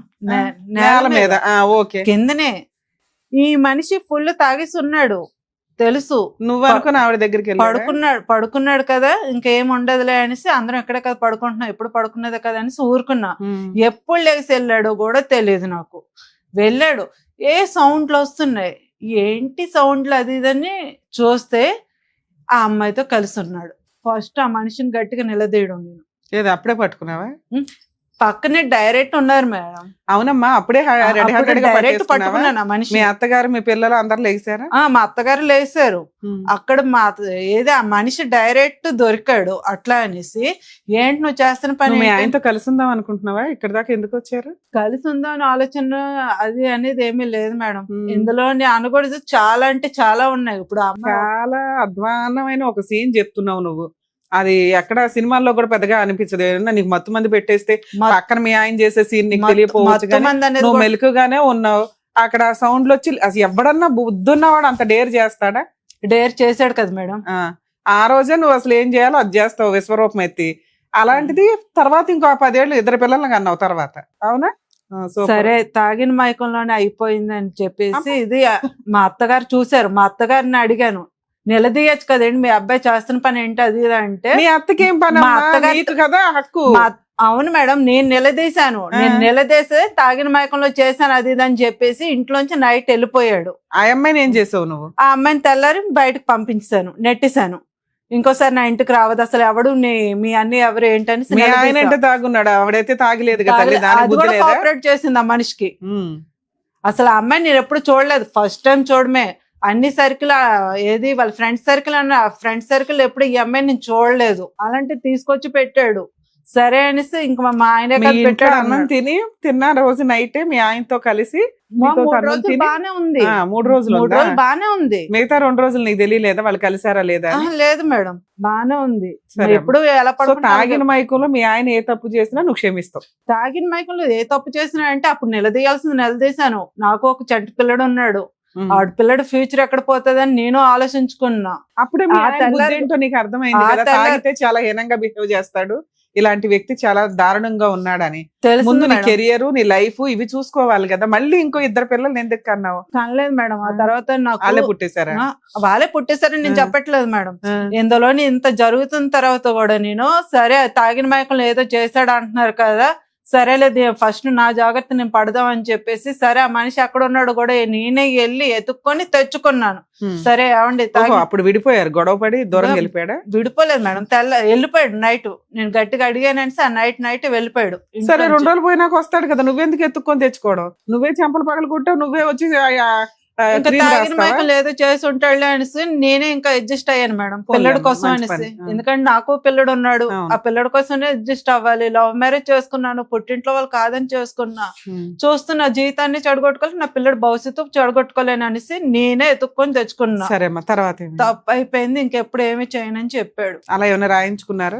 నేల మీద. ఓకే, కిందనే. ఈ మనిషి ఫుల్ తాగేసి ఉన్నాడు తెలుసు. నువ్వు అనుకుని ఆవిడ దగ్గరికి పడుకున్నాడు కదా, ఇంకేం ఉండదులే అనేసి అందరం ఎక్కడ కదా పడుకుంటున్నాం, ఎప్పుడు పడుకున్నదే కదా అనేసి ఊరుకున్నా. ఎప్పుడు లేచి వెళ్ళాడో కూడా తెలియదు నాకు. వెళ్ళాడు, ఏ సౌండ్లు వస్తున్నాయి, ఏంటి సౌండ్లు అది ఇదని చూస్తే ఆ అమ్మాయితో కలిసి ఉన్నాడు. ఫస్ట్ ఆ మనిషిని గట్టిగా నిలదీయడం. నేను ఏదో అప్పుడే పట్టుకున్నావా? పక్కనే డైరెక్ట్ ఉన్నారు మేడం. అవునమ్మా, అప్పుడే రెడీ హార్టెడ్ గా డైరెక్ట్ పట్టేసుకున్నావా? పట్టుకున్నాను ఆ మనిషి. మీ అత్తగారు మీ పిల్లలు అందరు లేచారా? మా అత్తగారు లేసారు. అక్కడ ఏదో ఆ మనిషి డైరెక్ట్ దొరికాడు అట్లా అనేసి, ఏంటి నువ్వు చేస్తున్న పని, మీ ఆయనతో కలిసి ఉందాం అనుకుంటున్నావా? ఇక్కడ దాకా ఎందుకు వచ్చారు? కలిసి ఉందా అని ఆలోచన అది అనేది ఏమీ లేదు మేడం. ఇందులో అనకూడదు చాలా అంటే చాలా ఉన్నాయి. ఇప్పుడు చాలా అధ్వాన్నమైన ఒక సీన్ చెప్తున్నావు నువ్వు. అది ఎక్కడ సినిమాల్లో కూడా పెద్దగా అనిపించదు. ఏమన్నా నీకు మత్తు మంది పెట్టేస్తే పక్కన మీ ఆయన చేసే సీన్ నీకు తెలియపోవచ్చు, నువ్వు మెలకుగానే ఉన్నావు. అక్కడ సౌండ్లు వచ్చి అసలు ఎవడన్నా బుద్ధున్నవాడు అంత డేర్ చేస్తాడా? డేర్ చేశాడు కదా మేడం. ఆ రోజే నువ్వు అసలు ఏం చేయాలో అది చేస్తావు విశ్వరూపం ఎత్తి. అలాంటిది తర్వాత ఇంకో 10 ఏళ్ళు 2 పిల్లల్ని కన్నావు తర్వాత. అవునా? సరే, తాగిన మైకంలోనే అయిపోయిందని చెప్పేసి ఇది మా అత్తగారు చూసారు. మా అత్తగారిని అడిగాను, నిలదీయచ్చు కదండి మీ అబ్బాయి చేస్తున్న పని ఏంటి అది అంటే. మీ అత్తకేం పని? మా అత్తగారికి కదా హక్కు. అవును మేడం, నేను నిలదీశాను. నేను నిలదీసే తాగిన మైకంలో చేశాను అది ఇది అని చెప్పేసి ఇంట్లోంచి నైట్ వెళ్ళిపోయాడు. ఆ అమ్మాయిని ఏం చేసావు నువ్వు? ఆ అమ్మాయిని తెల్లారి బయటకు పంపించాను, నెట్టేశాను. ఇంకోసారి నా ఇంటికి రావద్దు అసలు ఎవడు, మీ అన్ని ఎవరు ఏంటని. మీ ఆయన అంటే తాగున్నాడు, ఆవిడైతే తాగలేదు కదా. కోఆపరేట్ చేసింది ఆ మనిషికి. అసలు ఆ అమ్మాయిని నేను ఎప్పుడు చూడలేదు, ఫస్ట్ టైం చూడమే. అన్ని సర్కిల్ ఏది వాళ్ళ ఫ్రెండ్ సర్కిల్ అన్న ఫ్రెండ్ సర్కిల్ ఎప్పుడు ఈ అమ్మాయిని నేను చూడలేదు. అలాంటి తీసుకొచ్చి పెట్టాడు. సరే అనేసి ఇంకా మా ఆయన పెట్టాడు. అన్నం తిన్న రోజు నైట్ మీ ఆయనతో కలిసి బానే ఉంది. 3 రోజులు బానే ఉంది. మిగతా 2 రోజులు నీకు తెలియలేదా వాళ్ళు కలిసారా లేదా? లేదు మేడం, బానే ఉంది. ఎప్పుడు ఎలా తాగిన మైకంలో మీ ఆయన ఏ తప్పు చేసినా నువ్వు క్షమిస్తావు? తాగిన మైకంలో ఏ తప్పు చేసినా అంటే అప్పుడు నిలదీయాల్సింది నిలదీశాను. నాకు ఒక చంటి పిల్లడు ఉన్నాడు. ఆడపిల్లడు ఫ్యూచర్ ఎక్కడ పోతుందని నేను ఆలోచించుకున్నా. అప్పుడే ఏంటో నీకు అర్థమైంది కదా, తాగితే చాలా హీనంగా బిహేవ్ చేస్తాడు, ఇలాంటి వ్యక్తి చాలా దారుణంగా ఉన్నాడని. ముందు నీ కెరియర్ నీ లైఫ్ ఇవి చూసుకోవాలి కదా. మళ్ళీ ఇంకో 2 పిల్లలు ఎందుకు కన్నావు? కనలేదు మేడం. ఆ తర్వాత వాళ్ళే పుట్టేశారా? వాళ్ళే పుట్టేశారని నేను చెప్పట్లేదు మేడం. ఇందులోని ఇంత జరుగుతున్న తర్వాత కూడా నేను సరే తాగిన మైకంలో ఏదో చేశాడు అంటున్నారు కదా, సరేలేదు ఫస్ట్ నా జాగ్రత్త నేను పడదాం అని చెప్పేసి సరే ఆ మనిషి అక్కడ ఉన్నాడు కూడా నేనే వెళ్ళి ఎత్తుక్కొని తెచ్చుకున్నాను. సరే ఏమండి అప్పుడు విడిపోయారు, గొడవ పడి దూరం వెళ్ళిపోయాడా? విడిపోలేదు మేడం, వెళ్ళిపోయాడు నైట్. నేను గట్టిగా అడిగానని ఆ నైట్ వెళ్ళిపోయాడు. సరే 2 రోజులు పోయినాక వస్తాడు కదా, నువ్వెందుకు ఎత్తుక్కొని తెచ్చుకోవడం? నువ్వే చెంపలు పగలు కొట్టావు, నువ్వే వచ్చి ఇంకా తాగిన మైకలు ఏదో చేసి ఉంటాడులే అనేసి నేనే ఇంకా అడ్జస్ట్ అయ్యాను మేడం, పిల్లడి కోసం అనేసి. ఎందుకంటే నాకు పిల్లడు ఉన్నాడు, ఆ పిల్లడి కోసమే అడ్జస్ట్ అవ్వాలి. లవ్ మ్యారేజ్ చేసుకున్నాను, పుట్టింట్లో వాళ్ళు కాదని చేసుకున్నా. చూస్తున్నా జీవితాన్ని చెడగొట్టుకోవాలి, నా పిల్లడు భవిష్యత్తు చెడగొట్టుకోలేను అనేసి నేనే ఎత్తుక్కొని తెచ్చుకున్నా. సరే తర్వాత తప్పు అయిపోయింది, ఇంకెప్పుడు ఏమి చేయనని చెప్పాడు. అలా ఏమైనా రాయించుకున్నారా?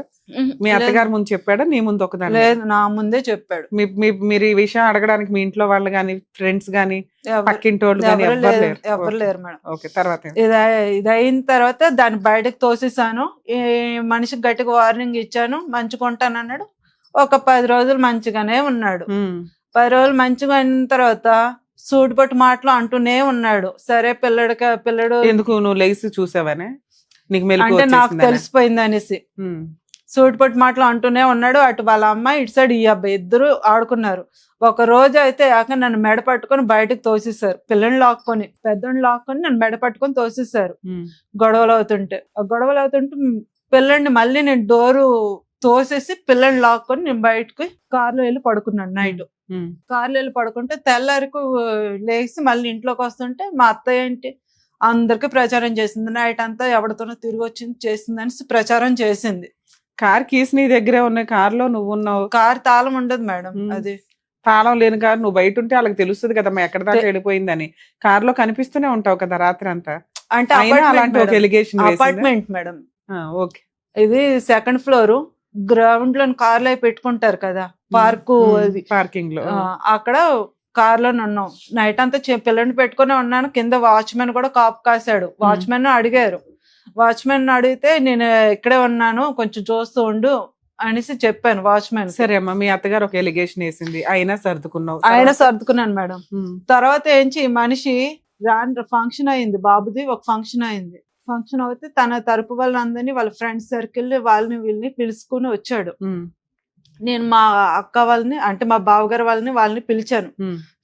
మీ అత్తగారు ముందు చెప్పాడా, నీ ముందు ఒకదాని? లేదు, నా ముందే చెప్పాడు. మీరు ఈ విషయం అడగడానికి మీ ఇంట్లో వాళ్ళు గాని ఫ్రెండ్స్ గాని పక్కింటోళ్ళు ఎవరు లేరు మేడం. ఓకే, తర్వాత ఇది అయిన తర్వాత దాన్ని బయటకు తోసేసాను. ఈ మనిషికి గట్టిగా వార్నింగ్ ఇచ్చాను, మంచుకుంటాను అన్నాడు. ఒక 10 రోజులు మంచిగానే ఉన్నాడు. 10 రోజులు మంచిగా అయిన తర్వాత సూటిపట్టు మాటలు అంటూనే ఉన్నాడు. సరే పిల్లడు ఎందుకు నువ్వు లేచి చూసావనే అంటే నాకు తెలిసిపోయింది అనేసి సూటిపట్టు మాటలు అంటూనే ఉన్నాడు. అటు వాళ్ళ అమ్మాయి ఇటు సైడ్ ఈ అబ్బాయి ఇద్దరు ఆడుకున్నారు. ఒక రోజు అయితే నన్ను మెడ పట్టుకొని బయటకు తోసేసారు. పిల్లని లాక్కొని పెద్దోడిని లాక్కొని నన్ను మెడ పట్టుకొని తోసేసారు. గొడవలు అవుతుంటే పిల్లని మళ్ళీ నేను డోరు తోసేసి పిల్లని లాక్కొని నేను బయటకు కార్లో వెళ్ళి పడుకున్నాను. నైట్ కార్లో వెళ్ళి పడుకుంటే తెల్లారికి లేచి మళ్ళీ ఇంట్లోకి వస్తుంటే మా అత్తయ్య ఏంటి అందరికి ప్రచారం చేసింది, నైట్ అంతా ఎవరితోనో తిరిగి వచ్చింది చేసిందని ప్రచారం చేసింది. కార్ కీస్ నీ దగ్గరే ఉన్నాయి, కార్ లో నువ్వు ఉన్నావు. కార్ తాళం ఉండదు మేడం, అది తాళం లేని కారు నువ్వు బయట ఉంటే వాళ్ళకి తెలుస్తుంది కదా ఎక్కడ దాకా వెళ్ళిపోయిందని. కార్ లో కనిపిస్తూనే ఉంటావు కదా రాత్రి అంతా. అంటే అలాంటి ఒక ఎలిగేషన్ అపార్ట్మెంట్ మేడం. ఓకే, ఇది 2nd ఫ్లోర్ గ్రౌండ్ లో కార్లో పెట్టుకుంటారు కదా పార్కింగ్ లో, అక్కడ కార్ లో ఉన్నాం. నైట్ అంతా పిల్లని పెట్టుకుని ఉన్నాను. కింద వాచ్మెన్ కూడా కాపు కాశాడు. వాచ్మెన్ అడిగారు, వాచ్మెన్ అడిగితే నేను ఇక్కడే ఉన్నాను కొంచెం చూస్తూ ఉండు అనేసి చెప్పాను వాచ్మెన్. సరే అమ్మా, మీ అత్తగారు ఒక ఎలిగేషన్ వేసింది, అయినా సర్దుకున్నావు? అయినా సర్దుకున్నాను మేడం. తర్వాత ఏంచి మనిషి ఫంక్షన్ అయింది, బాబుది ఒక ఫంక్షన్ అయింది. ఫంక్షన్ అయితే తన తరపు వాళ్ళందరినీ వాళ్ళ ఫ్రెండ్స్ సర్కిల్ వాళ్ళని వీళ్ళని పిలుచుకుని వచ్చాడు. నేను మా అక్క వాళ్ళని అంటే మా బావగారు వాళ్ళని పిలిచాను.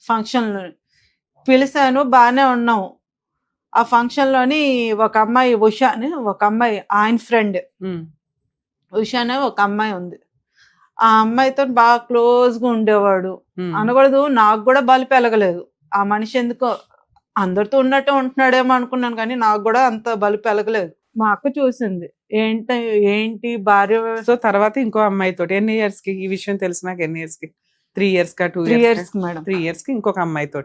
ఫంక్షన్ లో పిలిచాను, బాగానే ఉన్నాము. ఆ ఫంక్షన్ లోని ఒక అమ్మాయి ఉషా అని ఒక అమ్మాయి ఆయన ఫ్రెండ్ ఉషా అనే ఒక అమ్మాయి ఉంది. ఆ అమ్మాయితో బాగా క్లోజ్ గా ఉండేవాడు. అనకూడదు, నాకు కూడా బలి పెరగలేదు. ఆ మనిషి ఎందుకో అందరితో ఉన్నట్టే ఉంటున్నాడేమో అనుకున్నాను, కానీ నాకు కూడా అంత బలి పెరగలేదు. మా అక్క చూసింది, ఏంటి భార్య. సో తర్వాత ఇంకో అమ్మాయితో ఎన్ని ఇయర్స్ కి ఈ విషయం తెలిసినాక, ఎన్ని ఇయర్స్ కి? 3 years కా 2 years ఇయర్స్ మేడం. 3 years కి ఇంకొక అమ్మాయితో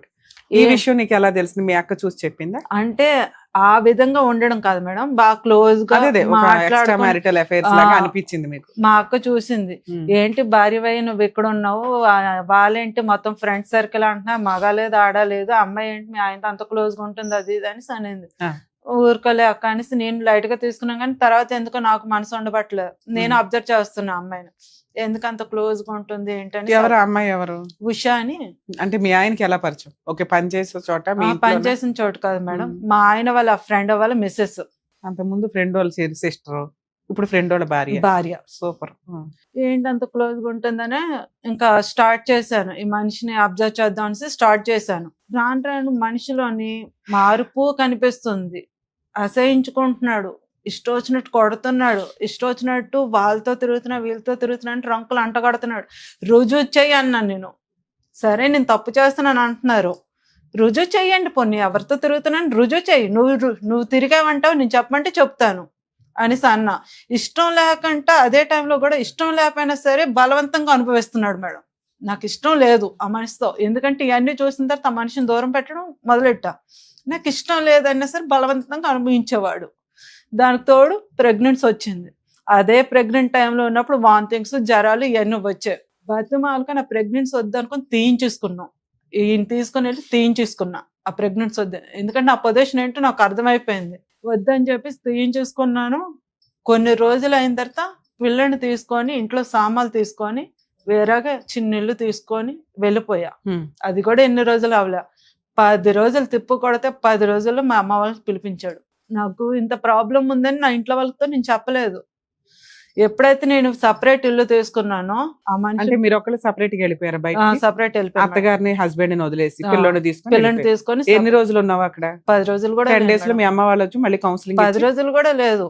ఈ విషయం నీకు ఎలా తెలిసింది? మీ అక్క చూసి చెప్పిందా? అంటే ఆ విధంగా ఉండడం కాదు మేడం, బాగా క్లోజ్ గా మ్యారిటల్ అఫైర్స్ లాగా అనిపించింది మీకు? మా అక్క చూసింది, ఏంటి భార్యవయ్య నువ్వు ఇక్కడ ఉన్నావు, వాళ్ళేంటి మొత్తం ఫ్రెండ్ సర్కిల్ అంటున్నా, మగ లేదు ఆడ లేదు, అమ్మాయి ఏంటి మీ ఆయనతో అంత క్లోజ్ గా ఉంటుంది అది ఇది అని అనింది. ఊరుకోలే అక్క అనేసి నేను లైట్ గా తీసుకున్నాను, కానీ తర్వాత ఎందుకో నాకు మనసు ఉండబట్టలేదు. నేను అబ్జర్వ్ చేస్తున్నా అమ్మాయిని, ఎందుకు అంత క్లోజ్ గా ఉంటుంది ఏంటని. ఎవరు అమ్మాయి? ఎవరు? ఉషా అని. అంటే మీ ఆయనకి ఎలా పరిచయం? ఓకే, పని చేసే చోట? పని చేసిన చోట కాదు మేడం, మా ఆయన వాళ్ళ ఫ్రెండ్ వాళ్ళ మిస్సెస్. అంత ముందు ఫ్రెండ్ వాళ్ళ సిస్టర్, ఇప్పుడు ఫ్రెండ్ వాళ్ళ భార్య. సూపర్. ఏంటి అంత క్లోజ్ గా ఉంటుందనే ఇంకా స్టార్ట్ చేశాను, ఈ మనిషిని అబ్జర్వ్ చేద్దాం అనేసి స్టార్ట్ చేశాను. రాను రాను మనిషిలోని మార్పు కనిపిస్తుంది. అసహించుకుంటున్నాడు, ఇష్టం వచ్చినట్టు కొడుతున్నాడు, ఇష్టం వచ్చినట్టు వాళ్ళతో తిరుగుతున్నా వీళ్ళతో తిరుగుతున్నా అంటే రంకులు అంటగడుతున్నాడు. రుజువు చెయ్యి అన్నాను నేను. సరే నేను తప్పు చేస్తున్నాను అంటున్నారు, రుజువు చెయ్యండి, పొన్ని ఎవరితో తిరుగుతున్నాను రుజువు చెయ్యి, నువ్వు తిరిగావంటావు, నేను చెప్పమంటే చెప్తాను అనేసి అన్నా. ఇష్టం లేకంటే అదే టైంలో కూడా ఇష్టం లేకపోయినా సరే బలవంతంగా అనుభవిస్తున్నాడు మేడం. నాకు ఇష్టం లేదు ఆ మనిషితో, ఎందుకంటే ఇవన్నీ చూసిన తర్వాత ఆ మనిషిని దూరం పెట్టడం మొదలెట్టా. నాకు ఇష్టం లేదన్నా సరే బలవంతంగా అనుభవించేవాడు. దానికి తోడు ప్రెగ్నెన్సీ వచ్చింది. అదే ప్రెగ్నెంట్ టైంలో ఉన్నప్పుడు వాంతింగ్స్ జ్వరాలు ఇవన్నీ వచ్చాయి. బతిమాలక నా ప్రెగ్నెన్సీ వద్దనుకొని తీయించేసుకున్నాం. ఈయన తీసుకుని వెళ్ళి తీయించేసుకున్నా ఆ ప్రెగ్నెన్సీ వద్ద, ఎందుకంటే ఆ పొజిషన్ ఏంటో నాకు అర్థమైపోయింది. వద్దని చెప్పేసి తీయించేసుకున్నాను. కొన్ని రోజులు అయిన తర్వాత పిల్లని తీసుకొని ఇంట్లో సామాన్లు తీసుకొని వేరేగా చిన్న ఇల్లు తీసుకొని వెళ్ళిపోయా. అది కూడా ఎన్ని రోజులు అవలే, 10 రోజులు తిప్పు కొడితే 10 రోజుల్లో మా అమ్మ వాళ్ళని పిలిపించాడు. నాకు ఇంత ప్రాబ్లం ఉందని నా ఇంట్లో వాళ్ళతో నేను చెప్పలేదు. ఎప్పుడైతే నేను సపరేట్ ఇల్లు తీసుకున్నానో ఆ మనిషి, మీరు ఒకళ్ళు సపరేట్ గా వెళ్ళిపోయారు బయట? సపరేట్ వెళ్ళిపోయాను. అత్తగారిని హస్బెండ్ ని వదిలేసి పిల్లని తీసుకొని. ఎన్ని రోజులు ఉన్నావు అక్కడ? 10 రోజులు కూడా. 10 days లో మీ అమ్మ వాళ్ళు వచ్చి మళ్ళీ కౌన్సిలింగ్? 10 రోజులు కూడా లేదు.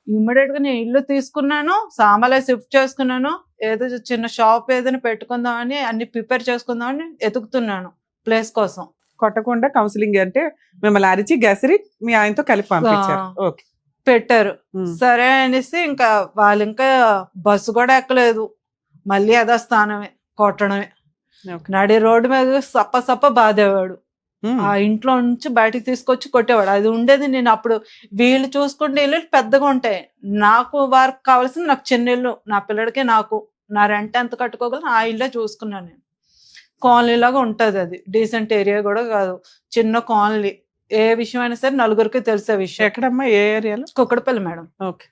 ఇమ్మీడియట్ గా నేను ఇల్లు తీసుకున్నాను, సామాన్లు షిఫ్ట్ చేసుకున్నాను, ఏదో చిన్న షాప్ ఏదైనా పెట్టుకుందామని అన్ని ప్రిపేర్ చేసుకుందామని ఎతుకుతున్నాను ప్లేస్ కోసం. కొట్టకుండా కౌన్సిలింగ్ అంటే మిమ్మల్ని అరిచి గసిరి మీ ఆయనతో కలిపి పంపించారు. ఓకే, పెట్టారు. సరే అనేసి ఇంకా వాళ్ళు ఇంకా బస్సు కూడా ఎక్కలేదు, మళ్ళీ అదే స్థానమే కొట్టడమే. నడి రోడ్డు మీద సప్ప బాధేవాడు. ఆ ఇంట్లో నుంచి బయటకు తీసుకొచ్చి కొట్టేవాడు. అది ఉండేది నేను అప్పుడు వీళ్ళు చూసుకుంటే ఇల్లు పెద్దగా ఉంటాయి, నాకు వారికి కావాల్సింది నాకు చిన్న ఇల్లు, నా పిల్లడికి నాకు నా రెంట్ ఎంత కట్టుకోగలను ఆ ఇల్లే చూసుకున్నాను నేను. కాలనీ లాగా ఉంటుంది, అది డీసెంట్ ఏరియా కూడా కాదు, చిన్న కాలనీ. ఏ విషయం అయినా సరే నలుగురికి తెలిసే విషయం. ఎక్కడమ్మా, ఏ ఏరియాలో? కుక్కడపల్లి మేడం. ఓకే,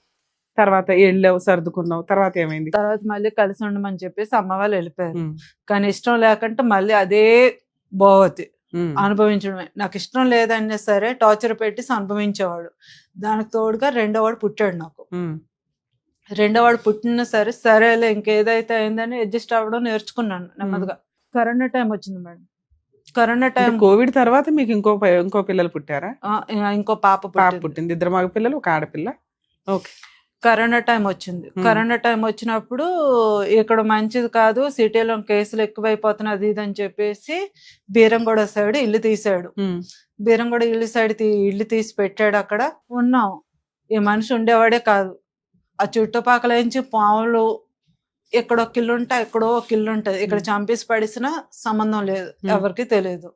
తర్వాత వెళ్ళావు, సర్దుకున్నావు, తర్వాత ఏమైంది? తర్వాత మళ్ళీ కలిసి ఉండమని చెప్పేసి అమ్మ వాళ్ళు వెళ్ళిపోయారు. కానీ ఇష్టం లేకుంటే మళ్ళీ అదే భోవతి అనుభవించడమే. నాకు ఇష్టం లేదన్నా సరే టార్చర్ పెట్టేసి అనుభవించేవాడు. దానికి తోడుగా రెండోవాడు పుట్టాడు నాకు. రెండోవాడు పుట్టినా సరే సరేలే ఇంకేదైతే అయిందని అడ్జస్ట్ అవ్వడం నేర్చుకున్నాను నెమ్మదిగా. కరోనా టైం వచ్చింది మేడం. కరోనా టైం, కోవిడ్ తర్వాత మీకు ఇంకో పిల్లలు పుట్టారా? ఇంకో పాప పుట్టింది, 2 మగ పిల్లలు, 1 ఆడపిల్ల. ఓకే, కరోనా టైం వచ్చింది. కరోనా టైం వచ్చినప్పుడు ఇక్కడ మంచిది కాదు, సిటీలో కేసులు ఎక్కువైపోతున్నాయి అది ఇది అని చెప్పేసి బీరంగూడ సైడ్ ఇల్లు తీసాడు. బీరంగూడ ఇల్లు తీసి పెట్టాడు. అక్కడ ఉన్నాం. ఈ మనిషి ఉండేవాడే కాదు, ఆ చుట్టుపక్కల నుంచి పాములు ఎక్కడో కిల్లు ఉంటాయి, ఎక్కడో కిల్లు ఉంటది. ఇక్కడ చంపేసి పడిసిన సంబంధం లేదు, ఎవరికి తెలియదు.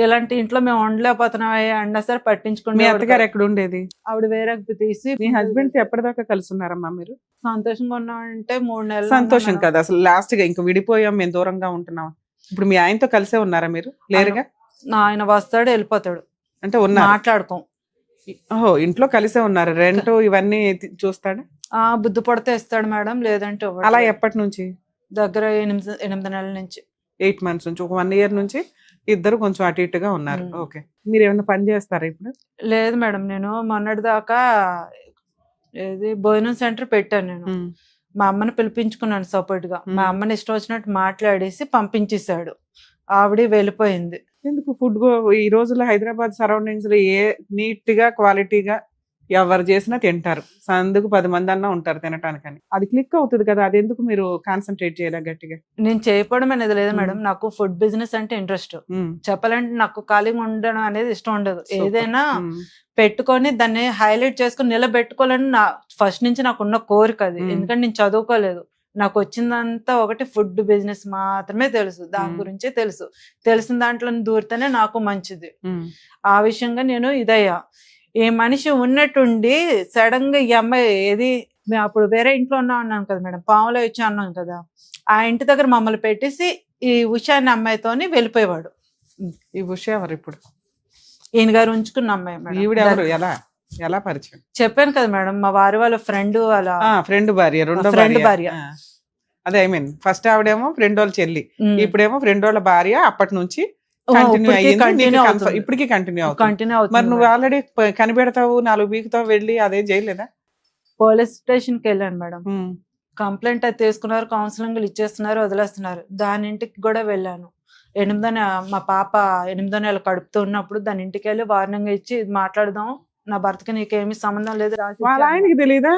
ఇలాంటి ఇంట్లో మేము ఉండలేకపోతున్నాం అన్నా సరే పట్టించుకుంటే. మీ అత్తగారు ఎక్కడ ఉండేది? ఆవిడ వేరే తీసి. మీ హస్బెండ్ ఎప్పటిదాకా కలిసి ఉన్నారమ్మా మీరు? సంతోషంగా ఉన్నామంటే 3 నెలలు. సంతోషం కదా అసలు, లాస్ట్ గా ఇంకా విడిపోయాం మేము దూరంగా ఉంటున్నాం. ఇప్పుడు మీ ఆయనతో కలిసే ఉన్నారా మీరు? లేరుగా. ఆయన వస్తాడు వెళ్ళిపోతాడు, అంటే మాట్లాడుకోం. ఓహో, ఇంట్లో కలిసే ఉన్నారు. రెంట్ ఇవన్నీ చూస్తాడా? బుద్ధి పడితే ఇస్తాడు మేడం, లేదంటే. అలా ఎప్పటి నుంచి? దగ్గర 8 నెలల నుంచి. 8 months నుంచి, ఒక 1 year నుంచి ఇద్దరు కొంచెం అటు ఇటుగా ఉన్నారు. ఓకే, మీరు ఏమైనా పని చేస్తారా ఇప్పుడు? లేదు మేడం, నేను మొన్నటి దాకా భోజనం సెంటర్ పెట్టాను. నేను మా అమ్మని పిలిపించుకున్నాను సపోర్ట్ గా. మా అమ్మని ఇష్టం వచ్చినట్టు మాట్లాడేసి పంపించేశాడు. ఆవిడ వెళ్ళిపోయింది. ఎందుకు? ఫుడ్ ఈ రోజుల్లో హైదరాబాద్ సరౌండింగ్స్ లో నీట్ గా క్వాలిటీగా ఎవరు చేసినా తింటారు, సందుకు 10 మంది అన్నా ఉంటారు తినటానికని. అది క్లిక్ అవుతుంది కదా, అది ఎందుకు మీరు కాన్సన్ట్రేట్ చేయలే గట్టిగా? నేను చేయకపోవడం అనేది లేదు మేడం, నాకు ఫుడ్ బిజినెస్ అంటే ఇంట్రెస్ట్. చెప్పాలంటే నాకు ఖాళీగా ఉండడం అనేది ఇష్టం ఉండదు. ఏదైనా పెట్టుకొని దాన్ని హైలైట్ చేసుకొని నిలబెట్టుకోవాలని నా ఫస్ట్ నుంచి నాకున్న కోరిక అది. ఎందుకంటే నేను చదువుకోలేదు, నాకు వచ్చిందంతా ఒకటి ఫుడ్ బిజినెస్ మాత్రమే తెలుసు, దాని గురించే తెలుసు. తెలిసిన దాంట్లో దూరితేనే నాకు మంచిది. ఆ విషయంగా నేను ఇదయ్యా. ఏ మనిషి ఉన్నట్టుండి సడన్ గా ఈ అమ్మాయి ఏది, మేము అప్పుడు వేరే ఇంట్లో ఉన్నాం కదా మేడం, పాములో వచ్చి అన్నాం కదా, ఆ ఇంటి దగ్గర మమ్మల్ని పెట్టేసి ఈ ఉషా అనే అమ్మాయితోని వెళ్ళిపోయేవాడు. ఈ ఉషా ఎవరు ఇప్పుడు? ఈయన గారు ఉంచుకున్న అమ్మాయి మేడం. ఈవిడ ఎవరు? ఎలా పరిచయం? చెప్పాను కదా మేడం, మా వారి వాళ్ళ ఫ్రెండ్, వాళ్ళ ఫ్రెండ్ భార్య, రెండో ఫ్రెండ్ భార్య. అదే ఐ మీన్ ఫస్ట్ ఆవిడేమో ఫ్రెండ్ వాళ్ళ చెల్లి, ఇప్పుడేమో ఫ్రెండ్ వాళ్ళ భార్య. అప్పటి నుంచి ఇప్పటికి కంటిన్యూ అవుతుంది. మరి నువ్వు ఆల్రెడీ కనిపెడతావు, 4 వీకుతావు, వెళ్ళి అదే చేయలేదా? పోలీస్ స్టేషన్ కి వెళ్ళాను మేడం, కంప్లైంట్ అది తీసుకున్నారు, కౌన్సిలింగ్ ఇచ్చేస్తున్నారు, వదిలేస్తున్నారు. దాని ఇంటికి కూడా వెళ్ళాను. 8వ మా పాప 8వ నెల కడుపుతూ ఉన్నప్పుడు దాని ఇంటికి వెళ్ళి వార్నింగ్ ఇచ్చి మాట్లాడదాం, నా భర్తకి నీకేమీ సంబంధం లేదు. ఆయనకి తెలియదా?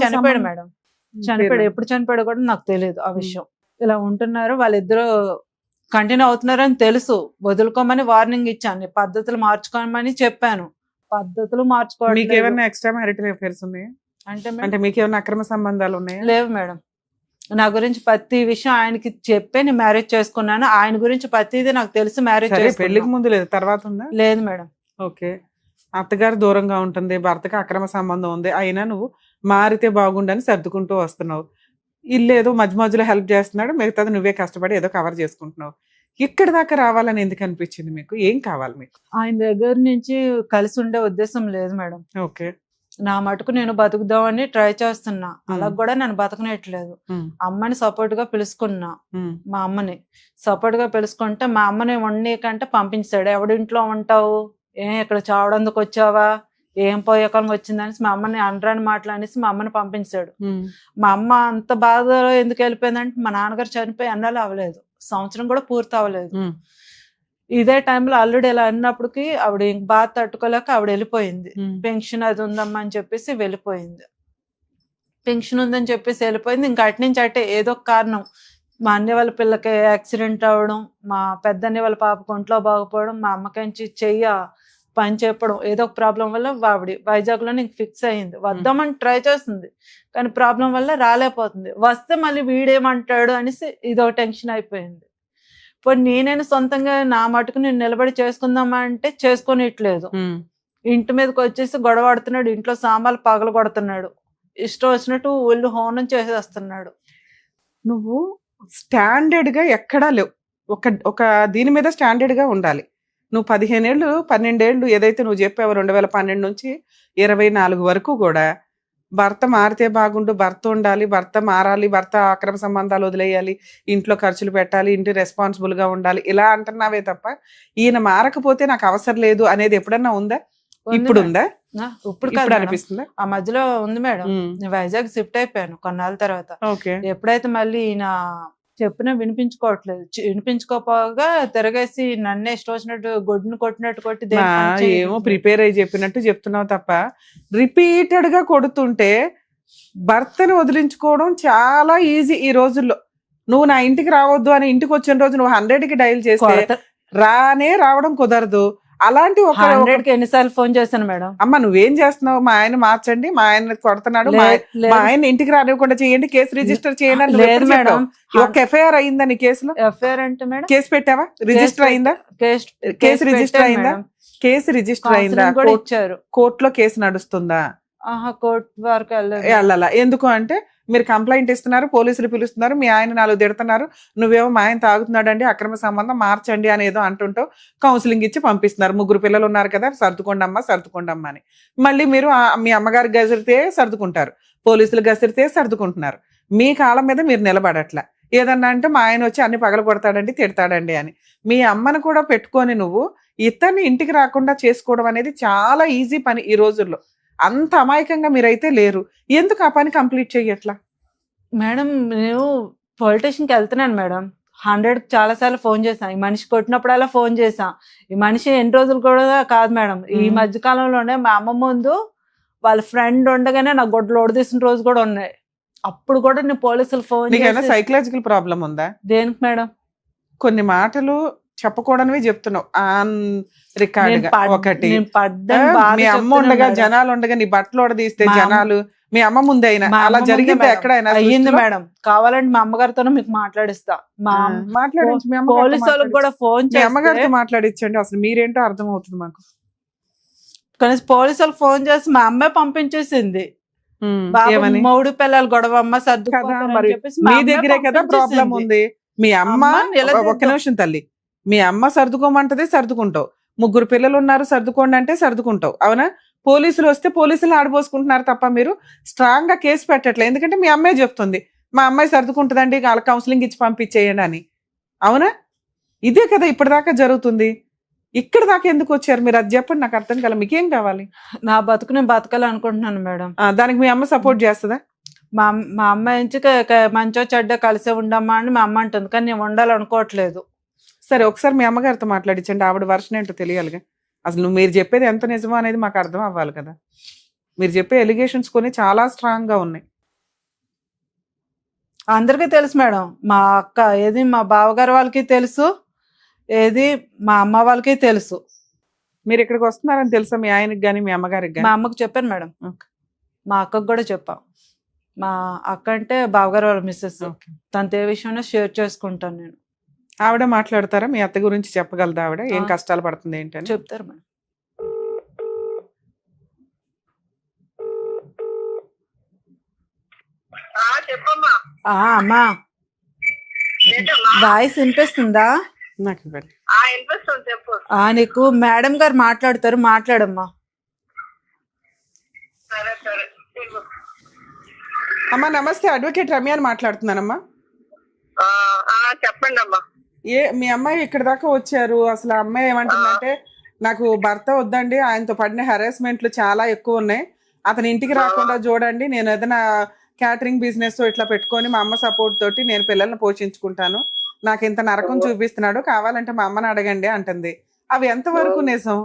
చనిపోయాడు మేడం, చనిపోయాడు. ఎప్పుడు చనిపోయాడు కూడా నాకు తెలియదు ఆ విషయం. ఇలా ఉంటున్నారు వాళ్ళిద్దరూ, కంటిన్యూ అవుతున్నారు అని తెలుసు. వదులుకోమని వార్నింగ్ ఇచ్చాను, పద్ధతులు మార్చుకోమని చెప్పాను, పద్ధతులు మార్చుకోవడం. మీకు ఏమైనా ఎక్స్ట్రా మ్యారిటల్ అఫైర్స్ ఉన్నాయా? అంటే మీకు ఏమైనా అక్రమ సంబంధాలు ఉన్నాయా? లేవు మేడం. నా గురించి ప్రతి విషయం ఆయనకి చెప్పే నేను మ్యారేజ్ చేసుకున్నాను. ఆయన గురించి ప్రతిదీ నాకు తెలిసి మ్యారేజ్ చేసుకున్నాను. పెళ్లికి ముందు లేదు, తర్వాత ఉందా? లేదు మేడం. ఓకే. అత్తగారు దూరంగా ఉంటుంది, భర్తకి అక్రమ సంబంధం ఉంది, అయినా నువ్వు మారితే బాగుండని సర్దుకుంటూ వస్తున్నావు. ఇల్లు ఏదో మధ్య మధ్యలో హెల్ప్ చేస్తున్నాడు, మిగతాది నువ్వే కష్టపడి ఏదో కవర్ చేసుకుంటున్నావు. ఇక్కడి దాకా రావాలని ఎందుకు అనిపించింది మీకు? ఏం కావాలి మీకు? ఆయన దగ్గర నుంచి కలిసి ఉండే ఉద్దేశం లేదు మేడం. ఓకే. నా మటుకు నేను బతుకుదామని ట్రై చేస్తున్నా, అలా కూడా నన్ను బతకనట్లేదు. అమ్మని సపోర్ట్ గా పిలుచుకున్నా, మా అమ్మని సపోర్ట్ గా పిలుచుకుంటే మా అమ్మని వండేకంటే పంపించాడు. ఎవడింట్లో ఉంటావు, ఇక్కడ చావడందుకు వచ్చావా, ఏం పోయేకాలం వచ్చిందనేసి మా అమ్మని అనరాని మాట్లాడేసి మా అమ్మని పంపించాడు. మా అమ్మ అంత బాధలో ఎందుకు వెళ్ళిపోయిందంటే, మా నాన్నగారు చనిపోయి అన్నాళ్ళు అవ్వలేదు, సంవత్సరం కూడా పూర్తి అవ్వలేదు. ఇదే టైంలో అల్లుడు ఇలా అన్నప్పటికి ఆవిడ బాధ తట్టుకోలేక ఆవిడ వెళ్ళిపోయింది. పెన్షన్ అది ఉందమ్మా అని చెప్పేసి వెళ్ళిపోయింది. పెన్షన్ ఉందని చెప్పేసి వెళ్ళిపోయింది. ఇంకా అటు నుంచి అటే ఏదో ఒక కారణం, మా అన్నయ్య వాళ్ళ పిల్లకి యాక్సిడెంట్ అవ్వడం, మా పెద్దన్నయ్య వాళ్ళ పాపకు ఒంట్లో బాగపోవడం, మా అమ్మకించి చెయ్య పని చెప్పడం, ఏదో ఒక ప్రాబ్లం వల్ల ఆవిడ వైజాగ్లో నీకు ఫిక్స్ అయ్యింది. వద్దామని ట్రై చేస్తుంది, కానీ ప్రాబ్లం వల్ల రాలేకపోతుంది. వస్తే మళ్ళీ వీడేమంటాడు అనేసి ఇదో టెన్షన్ అయిపోయింది. ఇప్పుడు నేనైనా సొంతంగా నా మటుకు నేను నిలబడి చేసుకుందామా అంటే చేసుకునేట్లేదు. ఇంటి మీదకి వచ్చేసి గొడవాడుతున్నాడు, ఇంట్లో సామాన్లు పగలు కొడుతున్నాడు, ఇష్టం వచ్చినట్టు ఒళ్ళు హోనం చేసేస్తున్నాడు. నువ్వు స్టాండర్డ్ గా ఎక్కడా లేవు, ఒక దీని మీద స్టాండర్డ్ గా ఉండాలి. నువ్వు 15 ఏళ్ళు 12 ఏళ్ళు ఏదైతే నువ్వు చెప్పావు, 2012 నుంచి 24 వరకు కూడా భర్త మారితే బాగుండు, భర్త ఉండాలి, భర్త మారాలి, భర్త అక్రమ సంబంధాలు వదిలేయాలి, ఇంట్లో ఖర్చులు పెట్టాలి, ఇంటి రెస్పాన్సిబుల్ గా ఉండాలి, ఇలా అంటున్నావే తప్ప ఈయన మారకపోతే నాకు అవసరం లేదు అనేది ఎప్పుడన్నా ఉందా? ఇప్పుడు ఉందా? ఇప్పుడు అనిపిస్తుందా? ఆ మధ్యలో ఉంది మేడం. నేను వైజాగ్ షిఫ్ట్ అయిపోయాను కొన్నాళ్ళ తర్వాత. ఎప్పుడైతే మళ్ళీ ఈయన చెప్పినా వినిపించుకోపోగా తిరగేసి నన్నే ఇష్టం వచ్చినట్టు గొడ్డును కొట్టినట్టు కొట్టి ఏమో ప్రిపేర్ అయ్యి చెప్పినట్టు చెప్తున్నావు తప్ప, రిపీటెడ్ గా కొడుతుంటే భర్తను వదిలించుకోవడం చాలా ఈజీ ఈ రోజుల్లో. నువ్వు నా ఇంటికి రావద్దు అని ఇంటికి వచ్చిన రోజు నువ్వు 100కి డైల్ చేస్తే రావడం కుదరదు. అలాంటి ఒక 100కి ఎన్నిసార్లు ఫోన్ చేశాను మేడం. అమ్మ నువ్వేం చేస్తున్నావు, మా ఆయన మార్చండి, మా ఆయన కొడుతున్నాడు, మా ఆయన ఇంటికి రానివ్వకుండా చేయండి, కేసు రిజిస్టర్ చేయండి. లేదు మేడం, ఒక ఎఫ్ఐఆర్ అయిందా నీ కేసులో? ఎఫ్ఐఆర్ అంటే మేడం కేసు పెట్టావా? రిజిస్టర్ అయిందా? కేసు రిజిస్టర్ అయిందా? కేసు రిజిస్టర్ అయిందా? కోర్టులో కేసు నడుస్తుందా? కోర్టు వరకు వెళ్ళాలా? ఎందుకు అంటే మీరు కంప్లైంట్ ఇస్తున్నారు, పోలీసులు పిలుస్తున్నారు, మీ ఆయన 4 తిడుతున్నారు, నువ్వేమో మా ఆయన తాగుతున్నాడు అండి, అక్రమ సంబంధం మార్చండి అని ఏదో అంటుంటావు, కౌన్సిలింగ్ ఇచ్చి పంపిస్తున్నారు. 3 పిల్లలు ఉన్నారు కదా, సర్దుకోండమ్మా అని. మళ్ళీ మీరు మీ అమ్మగారికి గసిరితే సర్దుకుంటారు, పోలీసులు గసిరితే సర్దుకుంటున్నారు. మీ కాళ్ళ మీద మీరు నిలబడట్లా. ఏదన్నా అంటే మా ఆయన వచ్చి అన్ని పగల కొడతాడండి, తిడతాడండి అని. మీ అమ్మను కూడా పెట్టుకొని నువ్వు ఇతన్ని ఇంటికి రాకుండా చేసుకోవడం అనేది చాలా ఈజీ పని ఈ రోజుల్లో. అంత అమాయకంగా మీరైతే లేరు. ఎందుకు ఆ పని కంప్లీట్ చెయ్యట్లా? మేడం నేను పొలిటీషియన్కి వెళ్తున్నాను మేడం, 100కి చాలా సార్లు ఫోన్ చేశాను. ఈ మనిషి కొట్టినప్పుడల్లా ఫోన్ చేశాను. ఈ మనిషి ఎన్ని రోజులు కూడా కాదు మేడం, ఈ మధ్య కాలంలోనే మా అమ్మ ముందు వాళ్ళ ఫ్రెండ్ ఉండగానే నా గొడ్లు ఓడదీసిన రోజు కూడా ఉన్నాయి. అప్పుడు కూడా నేను పోలీసులు ఫోన్ నీకేమైనా సైకలాజికల్ ప్రాబ్లం ఉందా? దేనికి మేడం? కొన్ని మాటలు చెప్పకూడనివి చెప్తున్నావు ఆన్ రికార్డ్ గా. ఒకటి మీ అమ్మ ఉండగా జనాలు ఉండగా నీ బట్టలు ఓడదీస్తే జనాలు మీ అమ్మ ముందే అయినా అలా జరిగింది ఎక్కడైనా? అయ్యింది మేడం. కావాలంటే మా అమ్మగారితోనే మీకు మాట్లాడిస్తా. మాట్లాడించి మీ పోలీసు వాళ్ళకి కూడా ఫోన్ మీ అమ్మగారితో మాట్లాడించండి. అసలు మీరేంటో అర్థం అవుతుంది మాకు. కానీ పోలీసు వాళ్ళు ఫోన్ చేసి మా అమ్మాయి పంపించేసింది. మూడు పిల్లలు గొడవ అమ్మ సర్దు మీ దగ్గరే కదా ప్రాబ్లం ఉంది. మీ అమ్మ ఒక్క నిమిషం తల్లి, మీ అమ్మ సర్దుకోమంటది సర్దుకుంటావు. 3 పిల్లలు ఉన్నారు సర్దుకోండి అంటే సర్దుకుంటావు, అవునా? పోలీసులు వస్తే పోలీసులు ఆడిపోసుకుంటున్నారు తప్ప మీరు స్ట్రాంగ్ గా కేసు పెట్టట్లేదు. ఎందుకంటే మీ అమ్మాయి చెప్తుంది మా అమ్మాయి సర్దుకుంటుందండి, వాళ్ళ కౌన్సిలింగ్ ఇచ్చి పంపించేయండి అని, అవునా? ఇదే కదా ఇప్పటిదాకా జరుగుతుంది. ఇక్కడ దాకా ఎందుకు వచ్చారు మీరు? అది చెప్పండి, నాకు అర్థం కాల. మీకేం కావాలి? నా బతుకు నేను బతకాలనుకుంటున్నాను మేడం. దానికి మీ అమ్మ సపోర్ట్ చేస్తుందా? మా అమ్మ నుంచి మంచో చెడ్డ కలిసే ఉండమ్మా అని మా అమ్మ అంటుంది, కానీ నేను ఉండాలనుకోవట్లేదు. సరే ఒకసారి మీ అమ్మగారితో మాట్లాడించండి, ఆవిడ వర్షన్ ఏంటో తెలియాలిగా. అసలు మీరు చెప్పేది ఎంత నిజమో అనేది మాకు అర్థం అవ్వాలి కదా. మీరు చెప్పే ఎలిగేషన్స్ కొన్ని చాలా స్ట్రాంగ్ గా ఉన్నాయి. అందరికీ తెలుసు మేడం. మా అక్క ఏది మా బావగారు వాళ్ళకి తెలుసు, ఏది మా అమ్మ వాళ్ళకి తెలుసు. మీరు ఇక్కడికి వస్తున్నారని తెలుసా మీ ఆయనకి కానీ మీ అమ్మగారికి కానీ? మా అమ్మకు చెప్పాను మేడం, మా అక్కకు కూడా చెప్పా. మా అక్క అంటే బావగారు వాళ్ళ మిస్సెస్. తనతో ఏ విషయంలో షేర్ చేసుకుంటాను నేను. ఆవిడ మాట్లాడతారా? మీ అత్త గురించి చెప్పగలదా ఆవిడ? ఏం కష్టాలు పడుతుంది ఏంటని చెప్తారు మేడం. అమ్మా వాయిస్ వినిపిస్తుందా? నాకు నీకు మేడం గారు మాట్లాడతారు, మాట్లాడమ్మా. అమ్మా నమస్తే, అడ్వకేట్ రమ్య అని మాట్లాడుతున్నానమ్మా. చెప్పండి అమ్మా. మీ అమ్మాయి ఇక్కడ దాకా వచ్చారు. అసలు ఆ అమ్మాయి ఏమంటుందంటే నాకు భర్త వద్దండి, ఆయనతో పడిన హెరాస్మెంట్లు చాలా ఎక్కువ ఉన్నాయి, అతని ఇంటికి రాకుండా చూడండి, నేను ఏదైనా క్యాటరింగ్ బిజినెస్ ఇట్లా పెట్టుకొని మా అమ్మ సపోర్ట్ తోటి నేను పిల్లల్ని పోషించుకుంటాను, నాకు ఇంత నరకం చూపిస్తున్నాడు, కావాలంటే మా అమ్మని అడగండి అంటుంది. అవి ఎంతవరకు నిజం?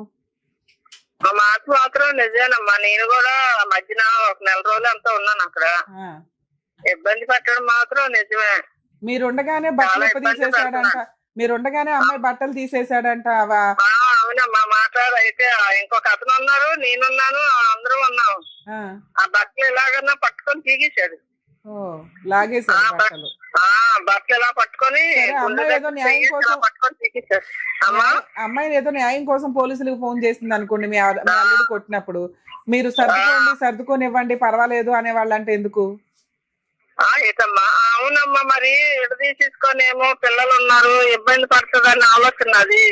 మాట మాత్రం నిజమేనమ్మా. నేను కూడా మధ్యన ఒక 1 నెల రోజులు అంతా ఉన్నాను అక్కడ. ఇబ్బంది పెట్టడం మాత్రం నిజమే. మీరుండగానే బట్టలు తీసేసాడంట, మీరుండగానే అమ్మాయి బట్టలు తీసేసాడంట. అవునమ్మా మాట్లాడు. అయితే ఇంకొక అతను ఉన్నారు, నేనున్నాను, అందరూ ఉన్నాం. ఆ బట్టలు ఎలాగన్నా పట్టుకొని తీగేశాడు. లాగేసాడు బట్టలు ఎలా పట్టుకొని తీగేశాడు. అమ్మాయిని ఏదో న్యాయం కోసం పోలీసులకు ఫోన్ చేసింది అనుకోండి, మీ అల్లుడు కొట్టినప్పుడు మీరు సర్దుకొని ఇవ్వండి పర్వాలేదు అనేవాళ్ళు అంటే ఎందుకు? ఏటమ్మా అవునమ్మా, మరి తీసేసుకొనేమో పిల్లలు ఉన్నారు, ఇబ్బంది పడుతుందని ఆలోచన అది.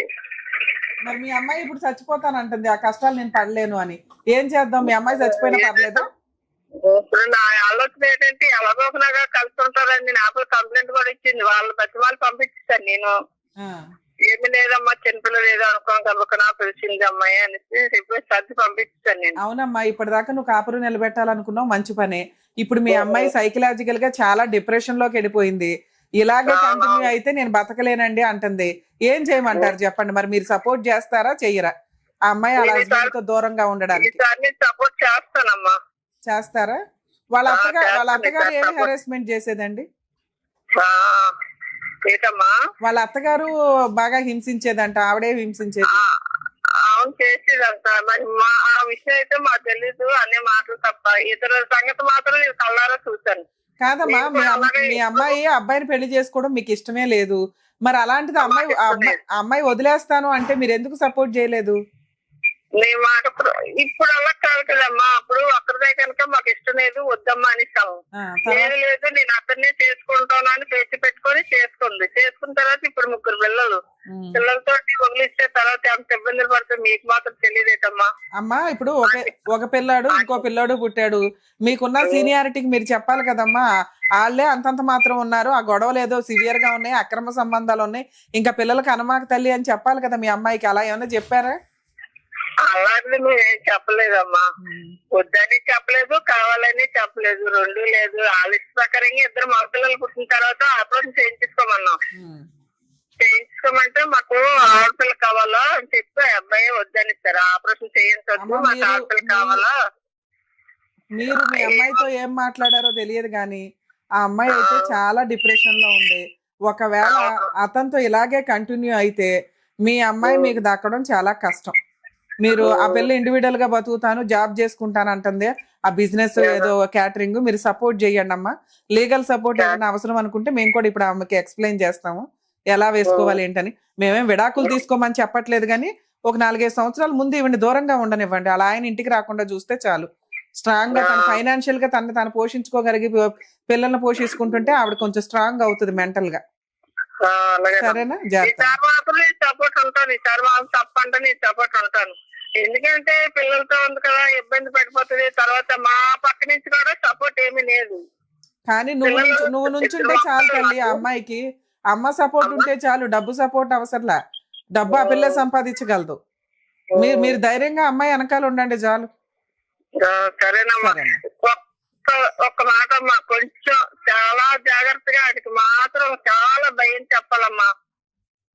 మరి మీ అమ్మాయి ఇప్పుడు చచ్చిపోతానంటుంది, ఆ కష్టాలు నేను పడలేను అని. ఏం చేద్దాం? మీ అమ్మాయి చచ్చిపోయినా పర్లేదు. ఇప్పుడు నా ఆలోచన ఏంటంటే ఎలాగోకలాగా కలిసి ఉంటారండి. నాకు కంప్లైంట్ కూడా ఇచ్చింది, వాళ్ళు బతిమాలు పంపించాను నేను. ఏమి లేదమ్మా, చిన్నపిల్లలు ఏదో అనుకోకుండా పిలిచింది అమ్మాయి అనేసి చెప్పి సర్ది పంపించాను నేను. అవునమ్మా, ఇప్పటిదాకా నువ్వు కాపురం నిలబెట్టాలనుకున్నావు, మంచి పనే. ఇప్పుడు మీ అమ్మాయి సైకలాజికల్ గా చాలా డిప్రెషన్ లోకి వెళ్ళిపోయింది. ఇలాగే కంటిన్యూ అయితే నేను బతకలేనండి అంటుంది. ఏం చేయమంటారు చెప్పండి? మరి మీరు సపోర్ట్ చేస్తారా చెయ్యరా ఆ అమ్మాయి అలా హస్బెండ్ తో దూరంగా ఉండడానికి? సపోర్ట్ చేస్తానమ్మా. చేస్తారా? వాళ్ళ అత్తగారు ఏమి హెరాస్మెంట్ చేసేదండి? వాళ్ళ అత్తగారు బాగా హింసించేదంట, ఆవిడే హింసించేది. అవును చేసేదంట. మరి ఆ విషయం అయితే మాకు తెలీదు, అనే మాటలు తప్ప ఇతర సంగతి మాత్రం నేను కళ్ళారా చూశాను. కాదమ్మా, మీ అబ్బాయిని పెళ్లి చేసుకోవడం మీకు ఇష్టమే లేదు, మరి అలాంటిది అమ్మాయి వదిలేస్తాను అంటే మీరు ఎందుకు సపోర్ట్ చేయలేదు? ఇప్పుడు అలా కాదు కదమ్మా, అప్పుడు అక్కడే కనుక మాకు ఇష్టం లేదు, వద్దమ్మా అనేసాము. లేదు నేను అతన్నే చేసుకుంటాను అని పేచి పెట్టుకొని చేసుకున్న తర్వాత ఇప్పుడు 3 పిల్లలతో వదిలిస్తే తర్వాత ఎంత ఇబ్బందులు పడుతుంది మీకు మాత్రం తెలియదేటమ్మా. అమ్మా ఇప్పుడు ఒక పిల్లాడు ఇంకో పిల్లాడు పుట్టాడు, మీకున్న సీనియారిటీకి మీరు చెప్పాలి కదమ్మా. వాళ్ళే అంతంత మాత్రం ఉన్నారు, ఆ గొడవలు ఏదో సివియర్ గా ఉన్నాయి, అక్రమ సంబంధాలు ఉన్నాయి, ఇంకా పిల్లలకు అనుమాక తల్లి అని చెప్పాలి కదా మీ అమ్మాయికి. అలా ఏమన్నా చెప్పారా? అలాంటిది నువ్వేం చెప్పలేదమ్మా, వద్దని చెప్పలేదు, కావాలని చెప్పలేదు, 2 లేదు. వాళ్ళ ఇష్ట ప్రకారంగా 2 మగపిల్లలు పుట్టిన తర్వాత ఆపరేషన్ చేయించుకోమన్నాం. చేయించుకోమంటే మాకు ఆడపిల్ల కావాలా అని చెప్పి అబ్బాయి వద్దని ఇస్తారు. ఆపరేషన్ చేయించొద్దు, మాకు ఆడపిల్ల కావాలా. మీరు మీ అమ్మాయితో ఏం మాట్లాడారో తెలియదు కానీ ఆ అమ్మాయి అయితే చాలా డిప్రెషన్ లో ఉంది. ఒకవేళ అతనితో ఇలాగే కంటిన్యూ అయితే మీ అమ్మాయి మీకు దక్కడం చాలా కష్టం. మీరు ఆ పిల్ల ఇండివిడువల్ గా బతుకుతాను జాబ్ చేసుకుంటాను అంటుంది, ఆ బిజినెస్ ఏదో క్యాటరింగ్, మీరు సపోర్ట్ చేయండి అమ్మా. లీగల్ సపోర్ట్ ఏదైనా అవసరం అనుకుంటే మేము కూడా ఇప్పుడు ఆమెకి ఎక్స్ప్లెయిన్ చేస్తాము ఎలా వేసుకోవాలి ఏంటని. మేమేం విడాకులు తీసుకోమని చెప్పట్లేదు కానీ ఒక 4-5 సంవత్సరాల ముందు ఇవన్నీ దూరంగా ఉండనివ్వండి. అలా ఆయన ఇంటికి రాకుండా చూస్తే చాలు. స్ట్రాంగ్ గా తన ఫైనాన్షియల్ గా తను పోషించుకోగలిగి పిల్లల్ని పోషించుకుంటుంటే ఆవిడ కొంచెం స్ట్రాంగ్ అవుతుంది మెంటల్ గా. సరేనా? సపోర్ట్ ఉంటాను ఈసారి వాళ్ళు తప్పంటే నేను సపోర్ట్ ఉంటాను. ఎందుకంటే పిల్లలతో ఉంది కదా ఇబ్బంది పడిపోతుంది. తర్వాత మా పక్క నుంచి కూడా సపోర్ట్ ఏమీ లేదు. కానీ నువ్వు నుంచుంటే చాలు తల్లి. ఆ అమ్మాయికి అమ్మ సపోర్ట్ ఉంటే చాలు, డబ్బు సపోర్ట్ అవసరంలా. డబ్బు ఆ పిల్ల సంపాదించగలదు. మీరు ధైర్యంగా అమ్మాయి వెనకాల ఉండండి చాలు. సరేనమ్మా. ఒక్క మాట అమ్మా, కొంచెం చాలా జాగ్రత్తగా ఆయనకి మాత్రం చాలా భయం చెప్పాలమ్మా.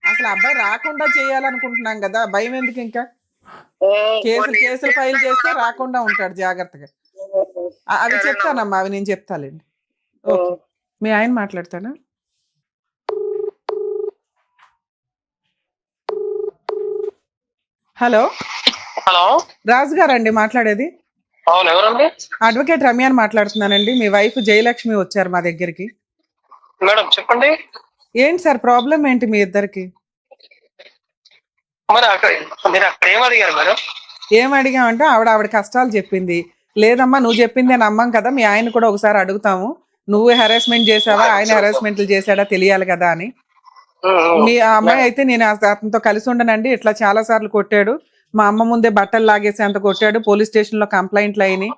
అసలు అబ్బాయి రాకుండా చేయాలనుకుంటున్నాం కదా, భయం ఎందుకు? ఇంకా కేసులు ఫైల్ చేస్తే రాకుండా ఉంటాడు జాగ్రత్తగా. అవి చెప్తానమ్మా, అవి నేను చెప్తాలేండి. ఓకే, మీ ఆయన మాట్లాడతానా? హలో హలో, రాజు గారండి మాట్లాడేది? అవును, ఎవరండి? అడ్వకేట్ రమ్యాని మాట్లాడుతున్నానండి. మీ వైఫ్ జయలక్ష్మి వచ్చారు మా దగ్గరికి. మేడం చెప్పండి. ఏంటి సార్ ప్రాబ్లం ఏంటి మీ ఇద్దరికి? మరి మీరు అక్కడ ఏం అడిగారు మేడం? ఏం అడిగామంటే ఆవిడ కష్టాలు చెప్పింది. లేదమ్మా నువ్వు చెప్పిందే నమ్మం కదా, మీ ఆయన కూడా ఒకసారి అడుగుతాము, నువ్వు హెరాస్మెంట్ చేసావా ఆయన హెరాస్మెంట్లు చేశాడా తెలియాలి కదా అని. మీ అమ్మాయి అయితే నేను అతనితో కలిసి ఉండనండి, ఇట్లా చాలా సార్లు కొట్టాడు, మా అమ్మ ముందే బట్టలు లాగేసి అంత కొట్టాడు, పోలీస్ స్టేషన్ లో కంప్లైంట్లు అయినాయి,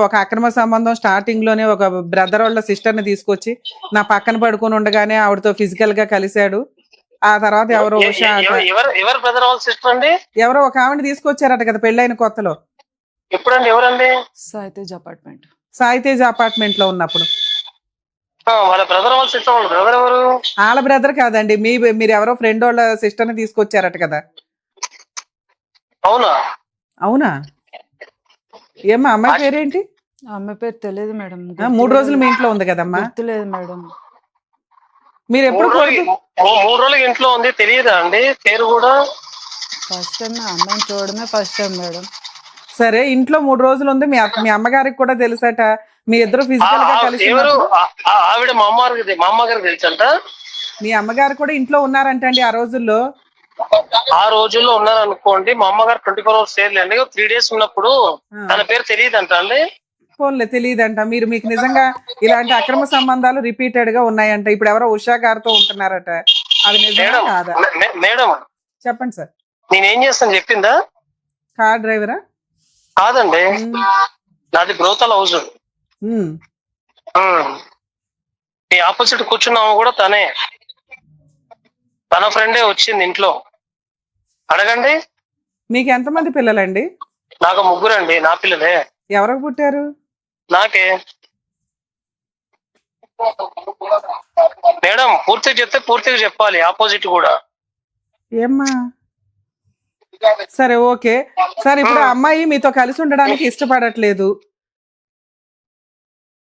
ఒక అక్రమ సంబంధం స్టార్టింగ్ లోనే ఒక బ్రదర్ వాళ్ళ సిస్టర్ ని తీసుకొచ్చి నా పక్కన పడుకొని ఉండగానే ఆవిడతో ఫిజికల్ గా కలిశాడు. ఆ తర్వాత ఎవరో ఎవరో ఒక ఆవిడని తీసుకొచ్చారట కదా పెళ్ళైన కొత్తలో. ఎప్పుడండి? ఎవరండి? సాయితేజ్ అపార్ట్మెంట్ లో ఉన్నప్పుడు. వాళ్ళ బ్రదర్ వాళ్ళ సిస్టర్ వాళ్ళ బ్రదర్ ఎవరు? వాళ్ళ బ్రదర్ కాదండి, మీరు ఎవరో ఫ్రెండ్ వాళ్ళ సిస్టర్ ని తీసుకొచ్చారట కదా. అవునా? అవునా? ఏమ్మా అమ్మాయి పేరేంటి? అమ్మాయి పేరు తెలియదు మేడం. 3 రోజులు మీ ఇంట్లో ఉంది కదమ్మా? గుర్తులేదు మేడం. మీరు ఎప్పుడు 3 రోజులు ఇంట్లో ఉంది తెలియదా అండి పేరు కూడా? ఫస్ట్ టైం అమ్మాయిని చూడడమే ఫస్ట్ టైం మేడం. సరే, ఇంట్లో 3 రోజులు ఉంది, మీ అమ్మగారికి కూడా తెలుసట, మీ ఇద్దరు ఫిజికల్ గా కలిసి. ఆవిడ మా అమ్మగారికి తెలుసంట. మీ అమ్మగారు కూడా ఇంట్లో ఉన్నారంటండి ఆ రోజుల్లో? ఆ రోజుల్లో ఉన్నారనుకోండి. మా అమ్మగారు 24 hours చేయలేండి, 3 days ఉన్నప్పుడు తన పేరు తెలియదంట అండి. ఫోన్లే తెలియదంట. మీకు నిజంగా ఇలాంటి అక్రమ సంబంధాలు రిపీటెడ్ గా ఉన్నాయంట. ఇప్పుడు ఎవరో ఉషా గారితో ఉంటున్నారట, అది నిజమా కాదా? మేడం చెప్పండి సార్. నేనేం చేస్తాను చెప్పిందా? కార్ డ్రైవరా? కాదండి, నాది బ్రోతల్ హౌస్. ఈ ఆపోజిట్ కూర్చున్నాము కూడా తనే, తన ఫ్రెండే వచ్చింది ఇంట్లో. అడగండి. మీకు ఎంతమంది పిల్లలండి? నాకు 3 అండి. నా పిల్లలే. ఎవరికి పుట్టారు? నాకే. మేడం పూర్తిగా చెప్తే పూర్తిగా చెప్పాలి, ఆపోజిట్ కూడా. ఏమ్మా? సరే ఓకే సార్. ఇప్పుడు అమ్మాయి మీతో కలిసి ఉండడానికి ఇష్టపడట్లేదు,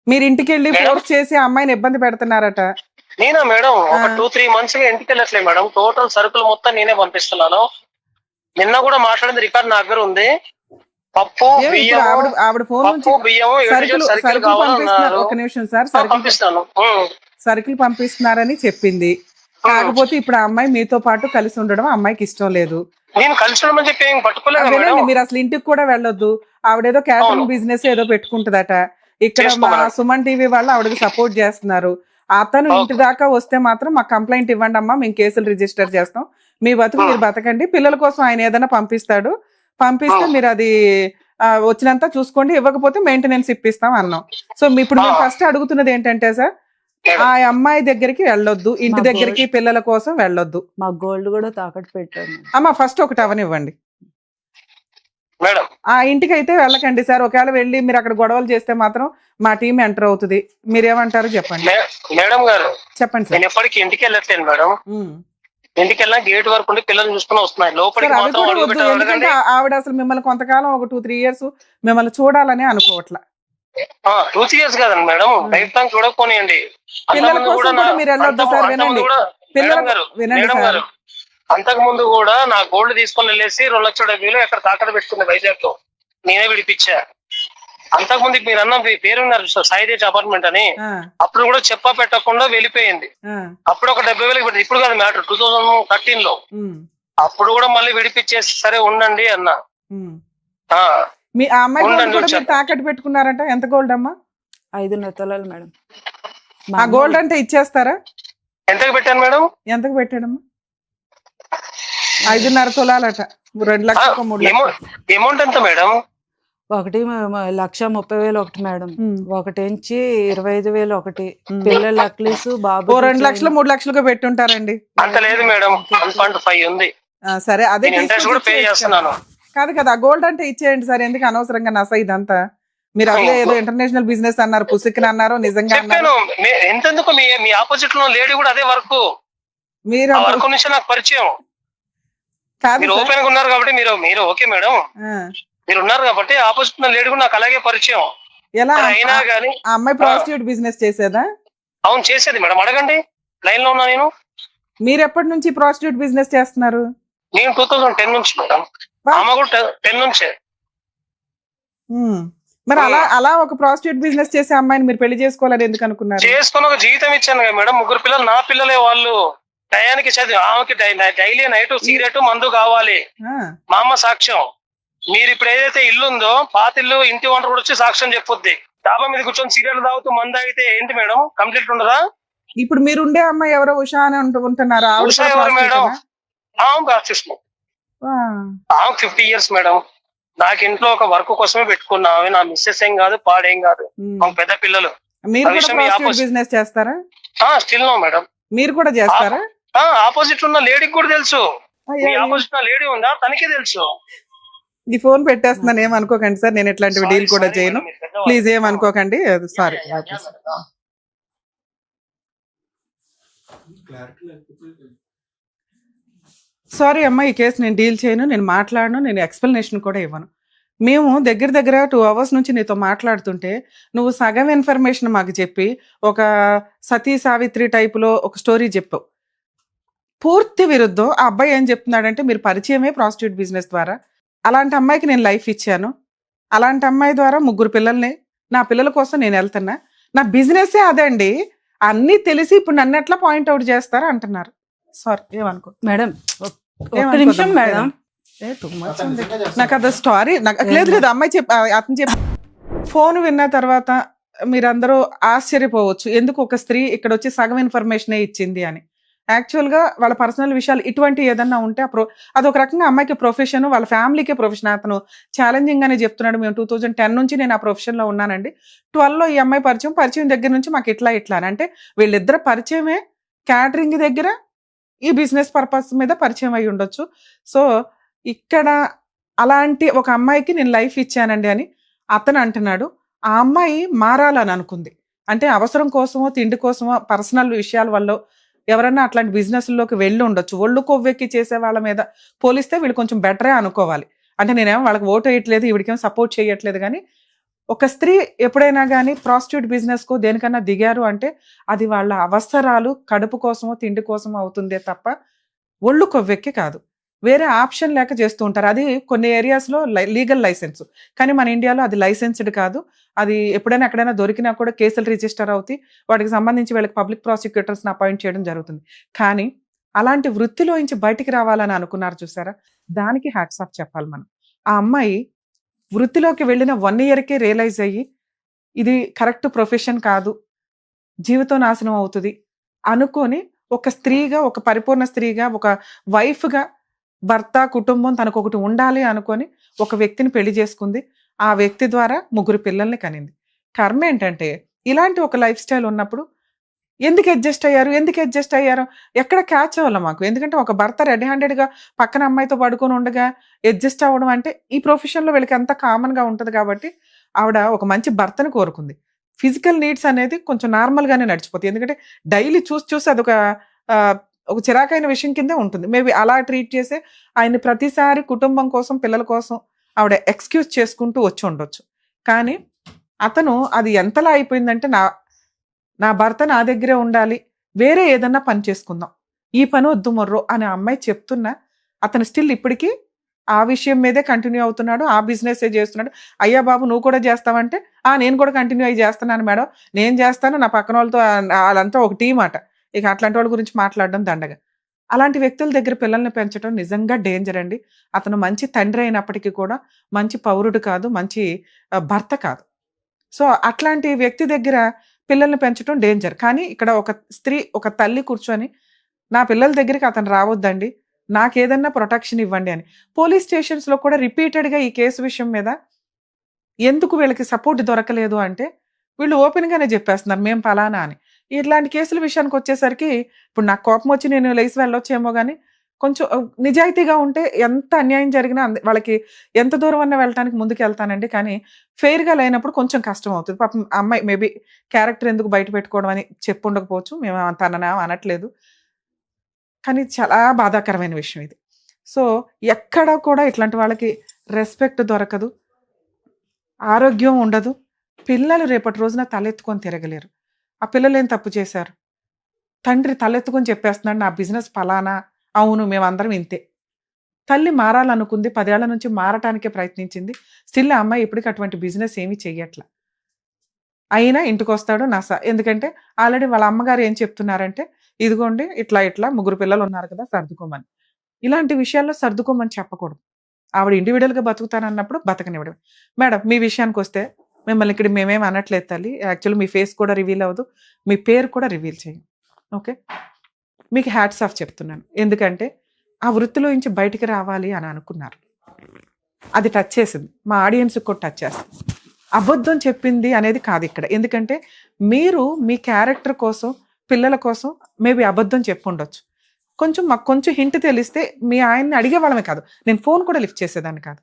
మీరు ఇంటికి వెళ్ళి ఫోర్స్ చేసి అమ్మాయిని ఇబ్బంది పెడుతున్నారట. నేనా మేడం? ఒక 2-3 months గా ఇంటికి వెళ్ళట్లేదు మేడం. టోటల్ సరుకులు మొత్తం నేనే పంపిస్తున్నాను. నిన్న కూడా మాట్లాడింది రికార్డ్ నా దగ్గర ఉంది. పప్పు బియ్యం, ఆవిడ ఫోన్ నుంచి ఒక నిమిషం సార్, సరుకులు పంపిస్తున్నారని చెప్పింది. కాకపోతే ఇప్పుడు ఆ అమ్మాయి మీతో పాటు కలిసి ఉండడం అమ్మాయికి ఇష్టం లేదు. నేను కలిసి ఉండమని చెప్పి పట్టుకోలేదు. మీరు అసలు ఇంటికి కూడా వెళ్ళొద్దు. ఆవిడేదో క్యాటరింగ్ బిజినెస్ ఏదో పెట్టుకుంటుందట. ఇక్కడ మా సుమన్ టీవీ వాళ్ళు ఆవిడకి సపోర్ట్ చేస్తున్నారు. అతను ఇంటి దాకా వస్తే మాత్రం మాకు కంప్లైంట్ ఇవ్వండి అమ్మా, మేము కేసులు రిజిస్టర్ చేస్తాం, మీ బతుకు మీరు బతకండి, పిల్లల కోసం ఆయన ఏదైనా పంపిస్తాడు, పంపిస్తే మీరు అది వచ్చినంత చూసుకోండి, ఇవ్వకపోతే మెయింటెనెన్స్ ఇప్పిస్తాం అన్నాం. సో ఇప్పుడు మేము ఫస్ట్ అడుగుతున్నది ఏంటంటే సార్, ఆ అమ్మాయి దగ్గరికి వెళ్ళొద్దు, ఇంటి దగ్గరికి పిల్లల కోసం వెళ్ళొద్దు. మా గోల్డ్ కూడా తాకట్టు పెట్టాను అమ్మా, ఫస్ట్ ఒకటి అవనివ్వండి. ఆ ఇంటికి అయితే వెళ్ళకండి సార్. ఒకవేళ వెళ్ళి మీరు అక్కడ గొడవలు చేస్తే మాత్రం మా టీం ఎంటర్ అవుతుంది. మీరేమంటారు చెప్పండి. మేడం గారు చెప్పండి సార్. నేను ఎప్పటికీ ఇంటికి వెళ్ళట్లేదు మేడం. ఇంటికి వెళ్ళినా గేట్ వరకు ఉండి పిల్లల్ని చూసుకుని వస్తున్నాయి. లోపలికి ఎందుకంటే ఆవిడ అసలు మిమ్మల్ని కొంతకాలం ఒక 2-3 years మిమ్మల్ని చూడాలని అనుకోవట్లా. 2-3 years కాదండి మేడం, లైఫ్ టైం చూడకపోనియండి. పిల్లల కోసం కూడా మీరు వెళ్ళొద్దు సార్, వినండి. వినండి మేడం సార్. గారు, అంతకు ముందు కూడా నా గోల్డ్ తీసుకొని వెళ్ళేసి 2,70,000 ఎక్కడ తాకట్టు పెట్టుకుంది వైజాగ్ లో, నేనే విడిపించా. అంతకుముందు మీరు అన్న మీ పేరున్నారు సాయిదేజ్ అపార్ట్మెంట్ అని, అప్పుడు కూడా చెప్పా పెట్టకుండా వెళ్ళిపోయింది. అప్పుడు ఒక 70,000 పెట్టింది. ఇప్పుడు కాదు మ్యాటర్, 2013 లో. అప్పుడు కూడా మళ్ళీ విడిపించేసి సరే ఉండండి అన్నా. మీ ఆ అమ్మాయి గోల్డ్ కూడా మీరు తాకట్టు పెట్టుకున్నారంట. ఎంత గోల్డ్ అమ్మా? 5.5 తులాలు మేడం. ఆ గోల్డ్ అంటే ఇచ్చేస్తారా? ఎంతకు పెట్టాను మేడం? ఎంతకు పెట్టాడమ్మా? 5.5 తులాలట. 2 లక్షలు 3 లక్షలు. అమౌంట్ ఎంత మేడం? 1,30,000 ఒకటి మేడం, ఒకటించి 25,000 ఒకటి, పిల్లల నక్లీస్ బాబు 2 లక్షలు 3 లక్షలుగా పెట్టుంటారండి. అంత లేదు మేడం, 1.5 ఉంది. సరే అదే ఇంట్రెస్ట్ కూడా పే చేస్తున్నాను. కాదు కదా, గోల్డ్ అంటే ఇచ్చేయండి సార్. ఎందుకు అనవసరంగా నస ఇదంతా? మీరు అసలే ఏదో ఇంటర్నేషనల్ బిజినెస్ అన్నారు, పుసిక్కిన అన్నారు, నిజంగా చెప్పాను. ఎంతెందుకు మీ ఆపోజిట్ లో లేడీ కూడా అదే వర్క్, మీరు వర్క్ నుంచి నాకు పరిచయం. మీరు ఓపెన్ గా ఉన్నారు కాబట్టి మీరు ఓకే మేడం, మీరు ఉన్నారు కాబట్టి ఆపోజిట్ ఉన్న లేడీ కూడా నాకు అలాగే పరిచయం. ఎలా అయినా గానీ ఆ అమ్మాయి ప్రాస్టిట్యూట్ బిజినెస్ చేసేదా? అవును చేసేది మేడం, అడగండి, లైన్ లో ఉన్నా నేను. మీరు ఎప్పటి నుంచి ప్రాస్టిట్యూట్ బిజినెస్ చేస్తున్నారు? నేను 2010 నుంచి మేడం, ఆమె కూడా 10 నుంచే. మరి అలా ఒక ప్రాస్టిట్యూట్ బిజినెస్ చేసే అమ్మాయిని మీరు పెళ్లి చేసుకోవాలని ఎందుకు అనుకున్నారు? చేసుకుని ఒక జీవితం ఇచ్చాను కదా మేడం. 3 పిల్లలు నా పిల్లలే, వాళ్ళు టయానికి చదివి, ఆమెకి డైలీ నైట్ సిగరెట్ మందు కావాలి. మా అమ్మ సాక్ష్యం. మీరు ఇప్పుడు ఏదైతే ఇల్లు ఉందో, పాత ఇల్లు, ఇంటి ఓనర్ కూడా వచ్చి సాక్ష్యం చెప్పొద్ది. డాబా మీద కూర్చొని సిగరెట్ తాగుతూ మందు తాగితే ఏంటి మేడం, కంప్లీట్ ఉండదా? ఇప్పుడు మీరు ఉండే అమ్మాయి ఎవరో ఉషా అని ఉంటున్నారా? ఉషా ఎవరు మేడం? Practice 50 years madam. నాకు ఇంట్లో ఒక వర్క్ కోసమే పెట్టుకున్నా. అవి నా మిస్సెస్ ఏం కాదు, పాడేం కాదు, పెద్ద పిల్లలు. మీరు బిజినెస్ చేస్తారా? Still no madam. మీరు కూడా చేస్తారా? ఆపోజిట్ ఉన్న లేడీకి కూడా తెలుసు. ఆపోజిట్ లేడీ ఉందా, తనకే తెలుసు. ఈ ఫోన్ పెట్టేస్తున్నాను, ఏమనుకోకండి సార్. నేను ఎట్లాంటివి డీల్ కూడా చేయను, ప్లీజ్ ఏమనుకోకండి. సారీ. సారీ అమ్మా, ఈ కేసు నేను డీల్ చేయను, నేను మాట్లాడను, నేను ఎక్స్ప్లెనేషన్ కూడా ఇవ్వను. మేము దగ్గర 2 hours నుంచి నీతో మాట్లాడుతుంటే నువ్వు సగం ఇన్ఫర్మేషన్ మాకు చెప్పి ఒక సతీ సావిత్రి టైపులో ఒక స్టోరీ చెప్పావు. పూర్తి విరుద్ధం. ఆ అబ్బాయి ఏం చెప్తున్నాడంటే, మీరు పరిచయమే ప్రాస్టిట్యూట్ బిజినెస్ ద్వారా. అలాంటి అమ్మాయికి నేను లైఫ్ ఇచ్చాను, అలాంటి అమ్మాయి ద్వారా 3 పిల్లల్ని, నా పిల్లల కోసం నేను వెళ్తున్నా, నా బిజినెస్సే అదండి, అన్నీ తెలిసి ఇప్పుడు నన్ను ఎట్లా పాయింట్అవుట్ చేస్తారా అంటున్నారు. సారీ, ఏమనుకో మేడం. ఒక్క నిమిషం మేడం, నాకు అది స్టోరీ లేదు. అమ్మాయి అతను చెప్పి ఫోన్ విన్న తర్వాత మీరందరూ ఆశ్చర్యపోవచ్చు, ఎందుకు ఒక స్త్రీ ఇక్కడ వచ్చి సగం ఇన్ఫర్మేషనే ఇచ్చింది అని. యాక్చువల్గా వాళ్ళ పర్సనల్ విషయాలు ఇటువంటి ఏదన్నా ఉంటే అదొక రకంగా అమ్మాయికి ప్రొఫెషన్, వాళ్ళ ఫ్యామిలీకే ప్రొఫెషన్. అతను ఛాలెంజింగ్ అని చెప్తున్నాడు. మేము 2010 నుంచి నేను ఆ ప్రొఫెషన్లో ఉన్నానండి. 12లో ఈ అమ్మాయి పరిచయం దగ్గర నుంచి మాకు ఇట్లా అని అంటే, వీళ్ళిద్దరు పరిచయమే క్యాటరింగ్ దగ్గర, ఈ బిజినెస్ పర్పస్ మీద పరిచయం అయి ఉండొచ్చు. సో ఇక్కడ అలాంటి ఒక అమ్మాయికి నేను లైఫ్ ఇచ్చానండి అని అతను అంటున్నాడు. ఆ అమ్మాయి మారాలని అనుకుంది అంటే, అవసరం కోసమో, తిండి కోసమో, పర్సనల్ విషయాల వల్ల ఎవరన్నా అట్లాంటి బిజినెస్లోకి వెళ్ళి ఉండొచ్చు. ఒళ్ళు కొవ్వెక్కి చేసే వాళ్ళ మీద పోలిస్తే వీళ్ళు కొంచెం బెటరే అనుకోవాలి. అంటే నేనేమో వాళ్ళకి ఓటు వేయట్లేదు, ఈవిడికేమో సపోర్ట్ చేయట్లేదు. కానీ ఒక స్త్రీ ఎప్పుడైనా కానీ ప్రాస్టిట్యూట్ బిజినెస్కో దేనికన్నా దిగారు అంటే అది వాళ్ళ అవసరాలు, కడుపు కోసమో, తిండి కోసమో అవుతుందే తప్ప ఒళ్ళు కొవ్వెక్కి కాదు. వేరే ఆప్షన్ లేక చేస్తూ ఉంటారు. అది కొన్ని ఏరియాస్లో లీగల్ లైసెన్స్, కానీ మన ఇండియాలో అది లైసెన్స్డ్ కాదు. అది ఎప్పుడైనా ఎక్కడైనా దొరికినా కూడా కేసులు రిజిస్టర్ అవుతాయి. వాటికి సంబంధించి వీళ్ళకి పబ్లిక్ ప్రాసిక్యూటర్స్ని అపాయింట్ చేయడం జరుగుతుంది. కానీ అలాంటి వృత్తిలోంచి బయటికి రావాలని అనుకున్నారు చూసారా, దానికి హ్యాట్స్ ఆఫ్ చెప్పాలి మనం. ఆ అమ్మాయి వృత్తిలోకి వెళ్ళిన 1 yearకే రియలైజ్ అయ్యి, ఇది కరెక్ట్ ప్రొఫెషన్ కాదు, జీవితం నాశనం అవుతుంది అనుకొని, ఒక స్త్రీగా, ఒక పరిపూర్ణ స్త్రీగా, ఒక వైఫ్గా, భర్త, కుటుంబం తనకు ఒకటి ఉండాలి అనుకొని ఒక వ్యక్తిని పెళ్లి చేసుకుంది. ఆ వ్యక్తి ద్వారా 3 పిల్లల్ని కనింది. కర్మ ఏంటంటే, ఇలాంటి ఒక లైఫ్ స్టైల్ ఉన్నప్పుడు ఎందుకు అడ్జస్ట్ అయ్యారు ఎక్కడ క్యాచ్ అవ్వాలి మాకు. ఎందుకంటే ఒక భర్త రెడీ హ్యాండెడ్గా పక్కన అమ్మాయితో పడుకొని ఉండగా అడ్జస్ట్ అవ్వడం అంటే ఈ ప్రొఫెషన్లో వీళ్ళకి అంత కామన్గా ఉంటుంది. కాబట్టి ఆవిడ ఒక మంచి భర్తను కోరుకుంది. ఫిజికల్ నీడ్స్ అనేది కొంచెం నార్మల్గానే నడిచిపోతుంది. ఎందుకంటే డైలీ చూసి అదొక ఒక చిరాకైన విషయం కిందే ఉంటుంది. మేబీ అలా ట్రీట్ చేసే ఆయన ప్రతిసారి కుటుంబం కోసం, పిల్లల కోసం ఆవిడ ఎక్స్క్యూజ్ చేసుకుంటూ వచ్చి ఉండొచ్చు. కానీ అతను అది ఎంతలా అయిపోయిందంటే నా భర్త నా దగ్గరే ఉండాలి, వేరే ఏదన్నా పని చేసుకుందాం, ఈ పని వద్దు మొర్రో అని అమ్మాయి చెప్తున్నా అతను స్టిల్ ఇప్పటికీ ఆ విషయం మీదే కంటిన్యూ అవుతున్నాడు, ఆ బిజినెస్ చేస్తున్నాడు. అయ్యా బాబు నువ్వు కూడా చేస్తావంటే నేను కూడా కంటిన్యూ అయ్యి చేస్తున్నాను మేడం, నేను చేస్తాను, నా పక్కన వాళ్ళతో వాళ్ళంతా ఒక టీం అట. ఇక అట్లాంటి వాళ్ళ గురించి మాట్లాడడం దండగా. అలాంటి వ్యక్తుల దగ్గర పిల్లల్ని పెంచడం నిజంగా డేంజర్ అండి. అతను మంచి తండ్రి అయినప్పటికీ కూడా మంచి పౌరుడు కాదు, మంచి భర్త కాదు. సో అట్లాంటి వ్యక్తి దగ్గర పిల్లల్ని పెంచడం డేంజర్. కానీ ఇక్కడ ఒక స్త్రీ, ఒక తల్లి కూర్చొని నా పిల్లల దగ్గరికి అతను రావద్దండి, నాకేదన్నా ప్రొటెక్షన్ ఇవ్వండి అని పోలీస్ స్టేషన్స్లో కూడా రిపీటెడ్గా ఈ కేసు విషయం మీద ఎందుకు వీళ్ళకి సపోర్ట్ దొరకలేదు అంటే వీళ్ళు ఓపెన్గానే చెప్పేస్తున్నారు మేము పలానా అని. ఇట్లాంటి కేసుల విషయానికి వచ్చేసరికి ఇప్పుడు నాకు కోపం వచ్చి నేను లేచి వెళ్ళొచ్చేమో కానీ కొంచెం నిజాయితీగా ఉంటే ఎంత అన్యాయం జరిగినా వాళ్ళకి ఎంత దూరం అన్నా వెళ్ళటానికి ముందుకు వెళ్తానండి. కానీ ఫెయిర్గా లేనప్పుడు కొంచెం కష్టం అవుతుంది. పాపం అమ్మాయి మేబీ క్యారెక్టర్ ఎందుకు బయట పెట్టుకోవడం అని చెప్పు ఉండకపోవచ్చు, మేము తననా అనట్లేదు, కానీ చాలా బాధాకరమైన విషయం ఇది. సో ఎక్కడ కూడా ఇట్లాంటి వాళ్ళకి రెస్పెక్ట్ దొరకదు, ఆరోగ్యం ఉండదు. పిల్లలు రేపటి రోజున తలెత్తుకొని తిరగలేరు. ఆ పిల్లలు ఏం తప్పు చేశారు? తండ్రి తలెత్తుకొని చెప్పేస్తున్నాడు నా బిజినెస్ ఫలానా, అవును మేమందరం ఇంతే. తల్లి మారాలనుకుంది, 10 ఏళ్ల నుంచి మారటానికే ప్రయత్నించింది, స్టిల్ ఆ అమ్మాయి ఇప్పటికి అటువంటి బిజినెస్ ఏమీ చెయ్యట్లా. అయినా ఇంటికి వస్తాడు ఎందుకంటే ఆల్రెడీ వాళ్ళ అమ్మగారు ఏం చెప్తున్నారంటే ఇదిగోండి ఇట్లా 3 పిల్లలు ఉన్నారు కదా సర్దుకోమని. ఇలాంటి విషయాల్లో సర్దుకోమని చెప్పకూడదు. ఆవిడ ఇండివిజువల్గా బతుకుతానన్నప్పుడు బతకనివ్వడం. మేడం మీ విషయానికి వస్తే మిమ్మల్ని ఇక్కడ మేమేం అనట్లేదు తల్లి, యాక్చువల్లీ మీ ఫేస్ కూడా రివీల్ అవ్వదు, మీ పేరు కూడా రివీల్ చేయం, ఓకే? మీకు హ్యాట్స్ ఆఫ్ చెప్తున్నాను. ఎందుకంటే ఆ వృత్తిలో నుంచి బయటికి రావాలి అని అనుకున్నారు, అది టచ్ చేసింది, మా ఆడియన్స్కి కూడా టచ్ చేస్తుంది. అబద్ధం చెప్పింది అనేది కాదు ఇక్కడ. ఎందుకంటే మీరు మీ క్యారెక్టర్ కోసం, పిల్లల కోసం మేబీ అబద్ధం చెప్పుండొచ్చు. మాకు కొంచెం హింట్ తెలిస్తే మీ ఆయన్ని అడిగేవాళ్ళమే కాదు, నేను ఫోన్ కూడా లిఫ్ట్ చేసేదాన్ని కాదు.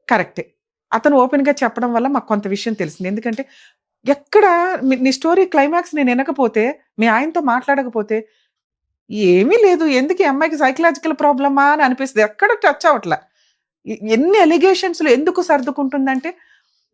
కరెక్టే, అతను ఓపెన్గా చెప్పడం వల్ల మాకు కొంత విషయం తెలిసింది. ఎందుకంటే ఎక్కడ నీ స్టోరీ క్లైమాక్స్ నేను వినకపోతే, మీ ఆయనతో మాట్లాడకపోతే ఏమీ లేదు, ఎందుకు ఈ అమ్మాయికి సైకలాజికల్ ప్రాబ్లమా అని అనిపిస్తుంది. ఎక్కడ టచ్ అవ్వట్లా. ఎన్ని ఎలిగేషన్స్లో ఎందుకు సర్దుకుంటుందంటే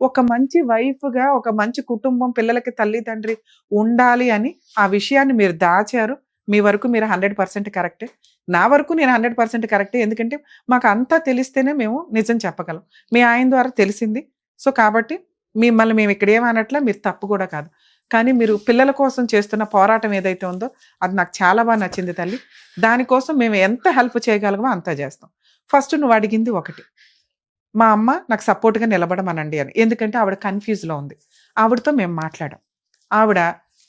ఒక మంచి వైఫ్గా, ఒక మంచి కుటుంబం, పిల్లలకి తల్లిదండ్రి ఉండాలి అని ఆ విషయాన్ని మీరు దాచారు. మీ వరకు మీరు 100% కరెక్టే, నా వరకు నేను 100% కరెక్టే. ఎందుకంటే మాకు అంతా తెలిస్తేనే మేము నిజం చెప్పగలం. మీ ఆయన ద్వారా తెలిసింది. సో కాబట్టి మిమ్మల్ని మేము ఇక్కడ ఏమనట్లా, మీరు తప్పు కూడా కాదు. కానీ మీరు పిల్లల కోసం చేస్తున్న పోరాటం ఏదైతే ఉందో అది నాకు చాలా బాగా నచ్చింది తల్లి. దానికోసం మేము ఎంత హెల్ప్ చేయగలమో అంతా చేస్తాం. ఫస్ట్ నువ్వు అడిగింది ఒకటి, మా అమ్మ నాకు సపోర్ట్గా నిలబడమనండి అని. ఎందుకంటే ఆవిడ కన్ఫ్యూజ్లో ఉంది. ఆవిడతో మేము మాట్లాడాం. ఆవిడ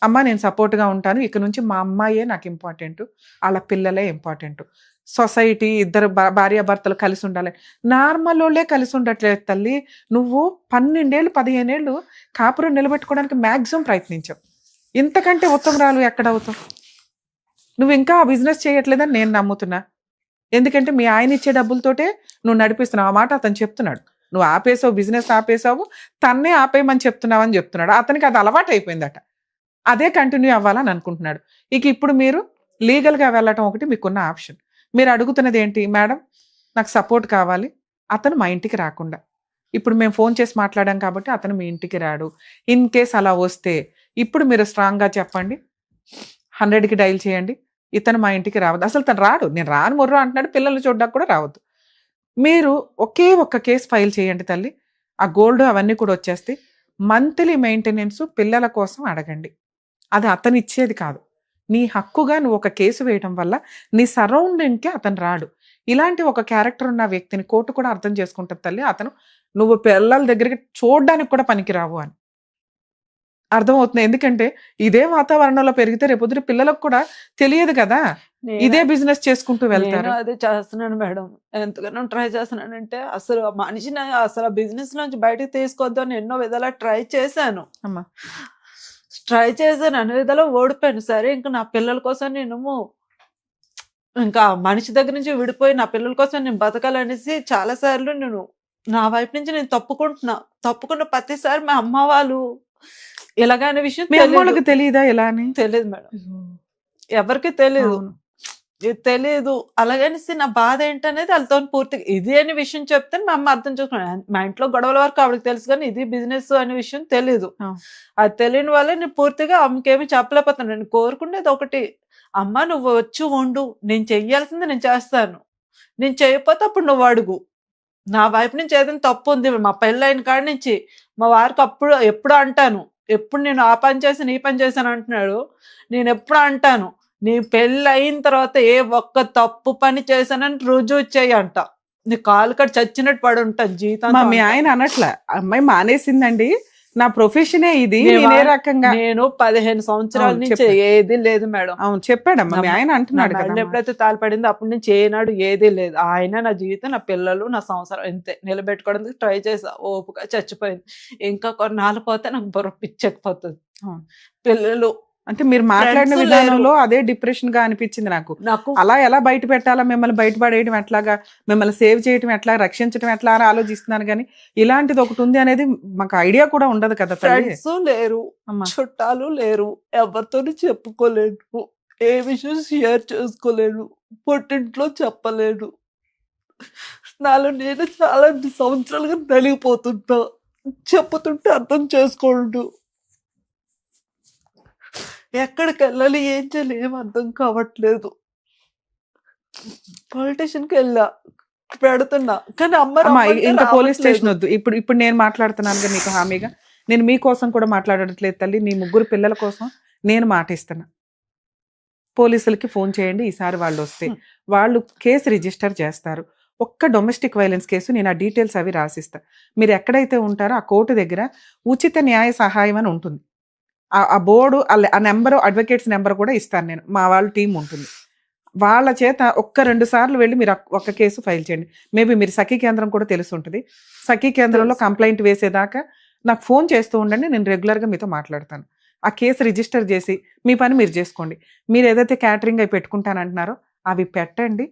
అమ్మ నేను సపోర్ట్గా ఉంటాను, ఇక నుంచి మా అమ్మాయే నాకు ఇంపార్టెంట్, వాళ్ళ పిల్లలే ఇంపార్టెంట్, సొసైటీ ఇద్దరు భార్యాభర్తలు కలిసి ఉండాలి. నార్మల్ వాళ్ళే కలిసి ఉండట్లేదు తల్లి. నువ్వు 12 ఏళ్ళు 15 ఏళ్ళు కాపురం నిలబెట్టుకోవడానికి మ్యాక్సిమం ప్రయత్నించావు. ఇంతకంటే ఉత్తమరాలు ఎక్కడ అవుతావు? నువ్వు ఇంకా ఆ బిజినెస్ చేయట్లేదని నేను నమ్ముతున్నా. ఎందుకంటే మీ ఆయన ఇచ్చే డబ్బులతోటే నువ్వు నడిపిస్తున్నావు. ఆ మాట అతను చెప్తున్నాడు. నువ్వు ఆపేసావు, బిజినెస్ ఆపేసావు, తన్నే ఆపేయమని చెప్తున్నావు అని చెప్తున్నాడు. అతనికి అది అలవాటు అయిపోయిందట, అదే కంటిన్యూ అవ్వాలని అనుకుంటున్నాడు. ఇప్పుడు మీరు లీగల్గా వెళ్ళటం ఒకటి మీకున్న ఆప్షన్. మీరు అడుగుతున్నది ఏంటి? మేడం నాకు సపోర్ట్ కావాలి, అతను మా ఇంటికి రాకుండా. ఇప్పుడు మేము ఫోన్ చేసి మాట్లాడాం కాబట్టి అతను మీ ఇంటికి రాడు. ఇన్ కేస్ అలా వస్తే ఇప్పుడు మీరు స్ట్రాంగ్గా చెప్పండి, 100కి డైల్ చేయండి, ఇతను మా ఇంటికి రావద్దు. అసలు తను రాడు, నేను రాను మొర్రు అంటున్నాడు, పిల్లలు చూడడానికి కూడా రావద్దు. మీరు ఒకే ఒక్క కేసు ఫైల్ చేయండి తల్లి, ఆ గోల్డ్ అవన్నీ కూడా వచ్చేస్తే మంత్లీ మెయింటెనెన్స్ పిల్లల కోసం అడగండి. అది అతను ఇచ్చేది కాదు, నీ హక్కుగా నువ్వు ఒక కేసు వేయడం వల్ల నీ సరౌండింగ్కి అతను రాడు. ఇలాంటి ఒక క్యారెక్టర్ ఉన్న వ్యక్తిని కోర్టు కూడా అర్థం చేసుకుంటుంది తల్లి, అతను నువ్వు పిల్లల దగ్గరికి చూడడానికి కూడా పనికిరావు అని అర్థమవుతుంది. ఎందుకంటే ఇదే వాతావరణంలో పెరిగితే రేపొద్దు పిల్లలకు కూడా తెలియదు కదా, ఇదే బిజినెస్ చేసుకుంటూ వెళ్తారు. అదే చేస్తున్నాను మేడం, ఎంతగానో ట్రై చేస్తున్నానంటే అసలు మనిషిని అసలు బిజినెస్ నుంచి బయటకు తీసుకొద్దామని ఎన్నో విధాలా ట్రై చేశాను అమ్మా, అన్ని విధాలు ఓడిపోయాను. సరే ఇంకా నా పిల్లల కోసం నేను ఇంకా మనిషి దగ్గర నుంచి విడిపోయి నా పిల్లల కోసం నేను బతకాలనేసి చాలా సార్లు నేను నా వైపు నుంచి నేను తప్పుకున్న ప్రతిసారి మా అమ్మ వాళ్ళు ఇలాగనే విషయం మీ అమ్మోళ్ళకి తెలియదా ఇలా అని? తెలియదు మేడం, ఎవరికి తెలియదు. ఇది తెలియదు అలాగనేసి నా బాధ ఏంటనేది వాళ్ళతో పూర్తిగా ఇది అనే విషయం చెప్తే మా అమ్మ అర్థం చేసుకున్నాను. మా ఇంట్లో గొడవల వరకు ఆవిడకి తెలుసు కానీ ఇది బిజినెస్ అనే విషయం తెలీదు. అది తెలియని వల్ల నేను పూర్తిగా అమ్మకేమి చెప్పలేకపోతాను. నేను కోరుకునేది ఒకటి, అమ్మ నువ్వు వచ్చి వండు, నేను చెయ్యాల్సింది నేను చేస్తాను, నేను చేయకపోతే అప్పుడు నువ్వు అడుగు, నా వైపు నుంచి ఏదైనా తప్పు ఉంది. మా పెళ్ళైన కాడి నుంచి మా వారికి అప్పుడు ఎప్పుడు అంటాను, ఎప్పుడు నేను ఆ పని చేశాను ఈ పని చేశాను అంటున్నాడు, నేను ఎప్పుడు అంటాను నీ పెళ్ళి అయిన తర్వాత ఏ ఒక్క తప్పు పని చేశానని రుజువు చేయి అంట, నీ కాలు కట్ చచ్చినట్టు పడి ఉంటాను జీవితం. మీ ఆయన అనట్లే అమ్మాయి మానేసిందండి, నా ప్రొఫెషనే ఇది, నేనే రకంగా నేను 15 సంవత్సరాల నుంచి ఏది లేదు మేడం. అవును చెప్పాడమ్మా మీ ఆయన అంటున్నాడు కదా. ఎప్పుడైతే తాళపడిందో అప్పటి నుంచి ఏనాడు ఏది లేదు. ఆయన నా జీవితం, నా పిల్లలు, నా సంవత్సరం ఇంతే నిలబెట్టుకోవడానికి ట్రై చేసా, ఓపుగా చచ్చిపోయింది. ఇంకా కొన్నాళ్ళు పోతే నాకు బుర్ర పిచ్చెక్కిపోతుంది. పిల్లలు అంటే మీరు మాట్లాడిన విధానంలో అదే డిప్రెషన్ గా అనిపించింది నాకు. అలా ఎలా బయట పెట్టాలా, మిమ్మల్ని బయటపడేయడం ఎట్లాగా, మిమ్మల్ని సేవ్ చేయడం ఎట్లా, రక్షించడం ఎట్లా అని ఆలోచిస్తున్నాను. కానీ ఇలాంటిది ఒకటి ఉంది అనేది మాకు ఐడియా కూడా ఉండదు కదా. ఫ్రెండ్స్ లేరు, చుట్టాలు లేరు, ఎవరితో చెప్పుకోలేను, ఏ విషయం షేర్ చేసుకోలేను, పుట్టింట్లో చెప్పలేను. నాలో నేను చాలా సంవత్సరాలుగా నలిగిపోతుంటా, చెప్పుతుంటే అర్థం చేసుకోండు. ఎక్కడికి వెళ్ళాలి ఏం చేయాలి ఏం అర్థం కావట్లేదు. పొలిటీషియన్కి వెళ్ళా పెడుతున్నా కానీ అమ్మ ఇంకా పోలీస్ స్టేషన్ వద్దు. ఇప్పుడు నేను మాట్లాడుతున్నాను కదా మీకు హామీగా, నేను మీకోసం కూడా మాట్లాడట్లేదు తల్లి, నీ 3 పిల్లల కోసం నేను మాటిస్తున్నా. పోలీసులకి ఫోన్ చేయండి, ఈసారి వాళ్ళు వస్తే వాళ్ళు కేసు రిజిస్టర్ చేస్తారు. ఒక్క డొమెస్టిక్ వైలెన్స్ కేసు నేను ఆ డీటెయిల్స్ అవి రాసిస్తా. మీరు ఎక్కడైతే ఉంటారో ఆ కోర్టు దగ్గర ఉచిత న్యాయ సహాయం అని ఉంటుంది. ఆ బోర్డు ఆ నెంబరు, అడ్వకేట్స్ నెంబర్ కూడా ఇస్తాను నేను, మా వాళ్ళ టీం ఉంటుంది. వాళ్ళ చేత 1-2 సార్లు వెళ్ళి మీరు ఒక్క కేసు ఫైల్ చేయండి. మేబీ మీరు సఖీ కేంద్రం కూడా తెలిసి ఉంటుంది. సఖీ కేంద్రంలో కంప్లైంట్ వేసేదాకా నాకు ఫోన్ చేస్తూ ఉండండి, నేను రెగ్యులర్గా మీతో మాట్లాడతాను. ఆ కేసు రిజిస్టర్ చేసి మీ పని మీరు చేసుకోండి. మీరు ఏదైతే క్యాటరింగ్ అవి పెట్టుకుంటానంటున్నారో అవి పెట్టండి.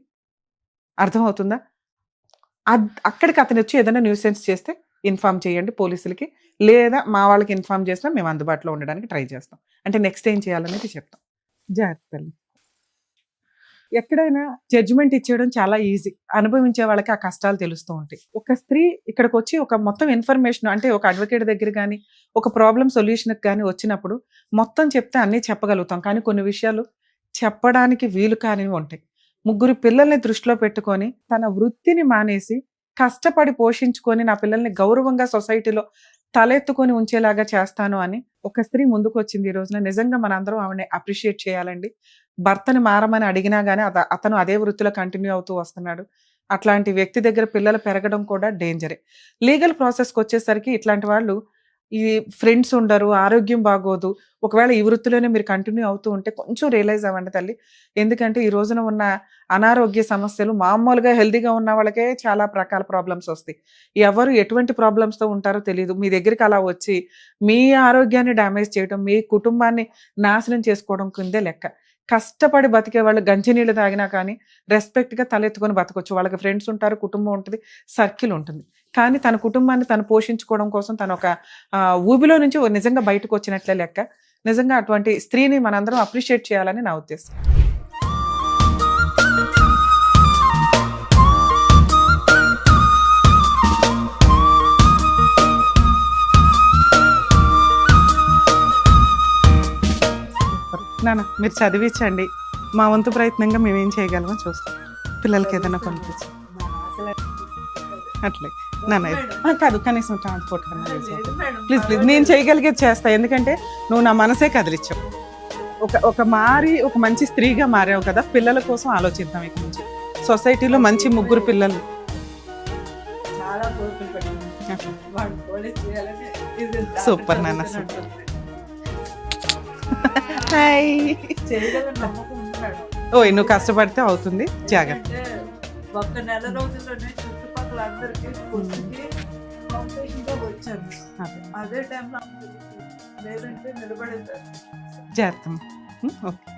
అర్థమవుతుందా? అక్కడికి అతను వచ్చి ఏదైనా న్యూసెన్స్ చేస్తే ఇన్ఫామ్ చేయండి పోలీసులకి, లేదా మా వాళ్ళకి ఇన్ఫామ్ చేసినా మేము అందుబాటులో ఉండడానికి ట్రై చేస్తాం. అంటే నెక్స్ట్ ఏం చేయాలనేది చెప్తాం. జాగ్రత్తలు. ఎక్కడైనా జడ్జిమెంట్ ఇచ్చేయడం చాలా ఈజీ, అనుభవించే వాళ్ళకి ఆ కష్టాలు తెలుస్తూ ఉంటాయి. ఒక స్త్రీ ఇక్కడికి వచ్చి ఒక మొత్తం ఇన్ఫర్మేషన్, అంటే ఒక అడ్వకేట్ దగ్గర కానీ ఒక ప్రాబ్లం సొల్యూషన్కి కానీ వచ్చినప్పుడు మొత్తం చెప్తే అన్నీ చెప్పగలుగుతాం. కానీ కొన్ని విషయాలు చెప్పడానికి వీలు కానివి ఉంటాయి. 3 పిల్లల్ని దృష్టిలో పెట్టుకొని తన వృత్తిని మానేసి కష్టపడి పోషించుకొని నా పిల్లల్ని గౌరవంగా సొసైటీలో తలెత్తుకొని ఉంచేలాగా చేస్తాను అని ఒక స్త్రీ ముందుకు వచ్చింది ఈ రోజున. నిజంగా మనందరం ఆవిడని అప్రిషియేట్ చేయాలండి. భర్తని మారమని అడిగినా కానీ అతను అదే వృత్తిలో కంటిన్యూ అవుతూ వస్తున్నాడు. అట్లాంటి వ్యక్తి దగ్గర పిల్లలు పెరగడం కూడా డేంజరే. లీగల్ ప్రాసెస్కి వచ్చేసరికి ఇట్లాంటి వాళ్ళు ఈ ఫ్రెండ్స్ ఉండరు, ఆరోగ్యం బాగోదు. ఒకవేళ ఈ వృత్తిలోనే మీరు కంటిన్యూ అవుతూ ఉంటే కొంచెం రియలైజ్ అవ్వండి తల్లి. ఎందుకంటే ఈ రోజున ఉన్న అనారోగ్య సమస్యలు మామూలుగా హెల్దీగా ఉన్న వాళ్ళకే చాలా రకాల ప్రాబ్లమ్స్ వస్తాయి. ఎవరు ఎటువంటి ప్రాబ్లమ్స్తో ఉంటారో తెలియదు. మీ దగ్గరికి అలా వచ్చి మీ ఆరోగ్యాన్ని డ్యామేజ్ చేయడం, మీ కుటుంబాన్ని నాశనం చేసుకోవడం కిందే లెక్క. కష్టపడి బతికే వాళ్ళు గంజినీళ్ళు తాగినా కానీ రెస్పెక్ట్గా తలెత్తుకొని బతకొచ్చు. వాళ్ళకి ఫ్రెండ్స్ ఉంటారు, కుటుంబం ఉంటుంది, సర్కిల్ ఉంటుంది. కానీ తన కుటుంబాన్ని తను పోషించుకోవడం కోసం తను ఒక ఊబిలో నుంచి నిజంగా బయటకు వచ్చినట్లే లెక్క. నిజంగా అటువంటి స్త్రీని మనందరం అప్రిషియేట్ చేయాలని నా ఉద్దేశం. నాన్న మీరు చదివించండి, మా వంతు ప్రయత్నంగా మేమేం చేయగలమో చూస్తాం. పిల్లలకి ఏదైనా పంపించి అట్లే నాన్న కాదు, కనీసం ట్రాన్స్పోర్ట్ కన్నా ప్లీజ్ ప్లీజ్ నేను చేయగలిగేది చేస్తా. ఎందుకంటే నువ్వు నా మనసే కదిలిచ్చావు. ఒక మంచి స్త్రీగా మారావు కదా. పిల్లల కోసం ఆలోచిద్దాం ఇక నుంచి. సొసైటీలో మంచి 3 పిల్లలు. సూపర్ నాన్న, సూపర్. హాయ్. ఓయ్ నువ్వు కష్టపడితే అవుతుంది, జాగ్రత్త. ఒక్క నెల రోజుల్లోనే చుట్టుపక్కల అందరికీ వచ్చాను. అదే టైంలో లేదంటే నిలబడేది. జాగ్రత్త. ఓకే.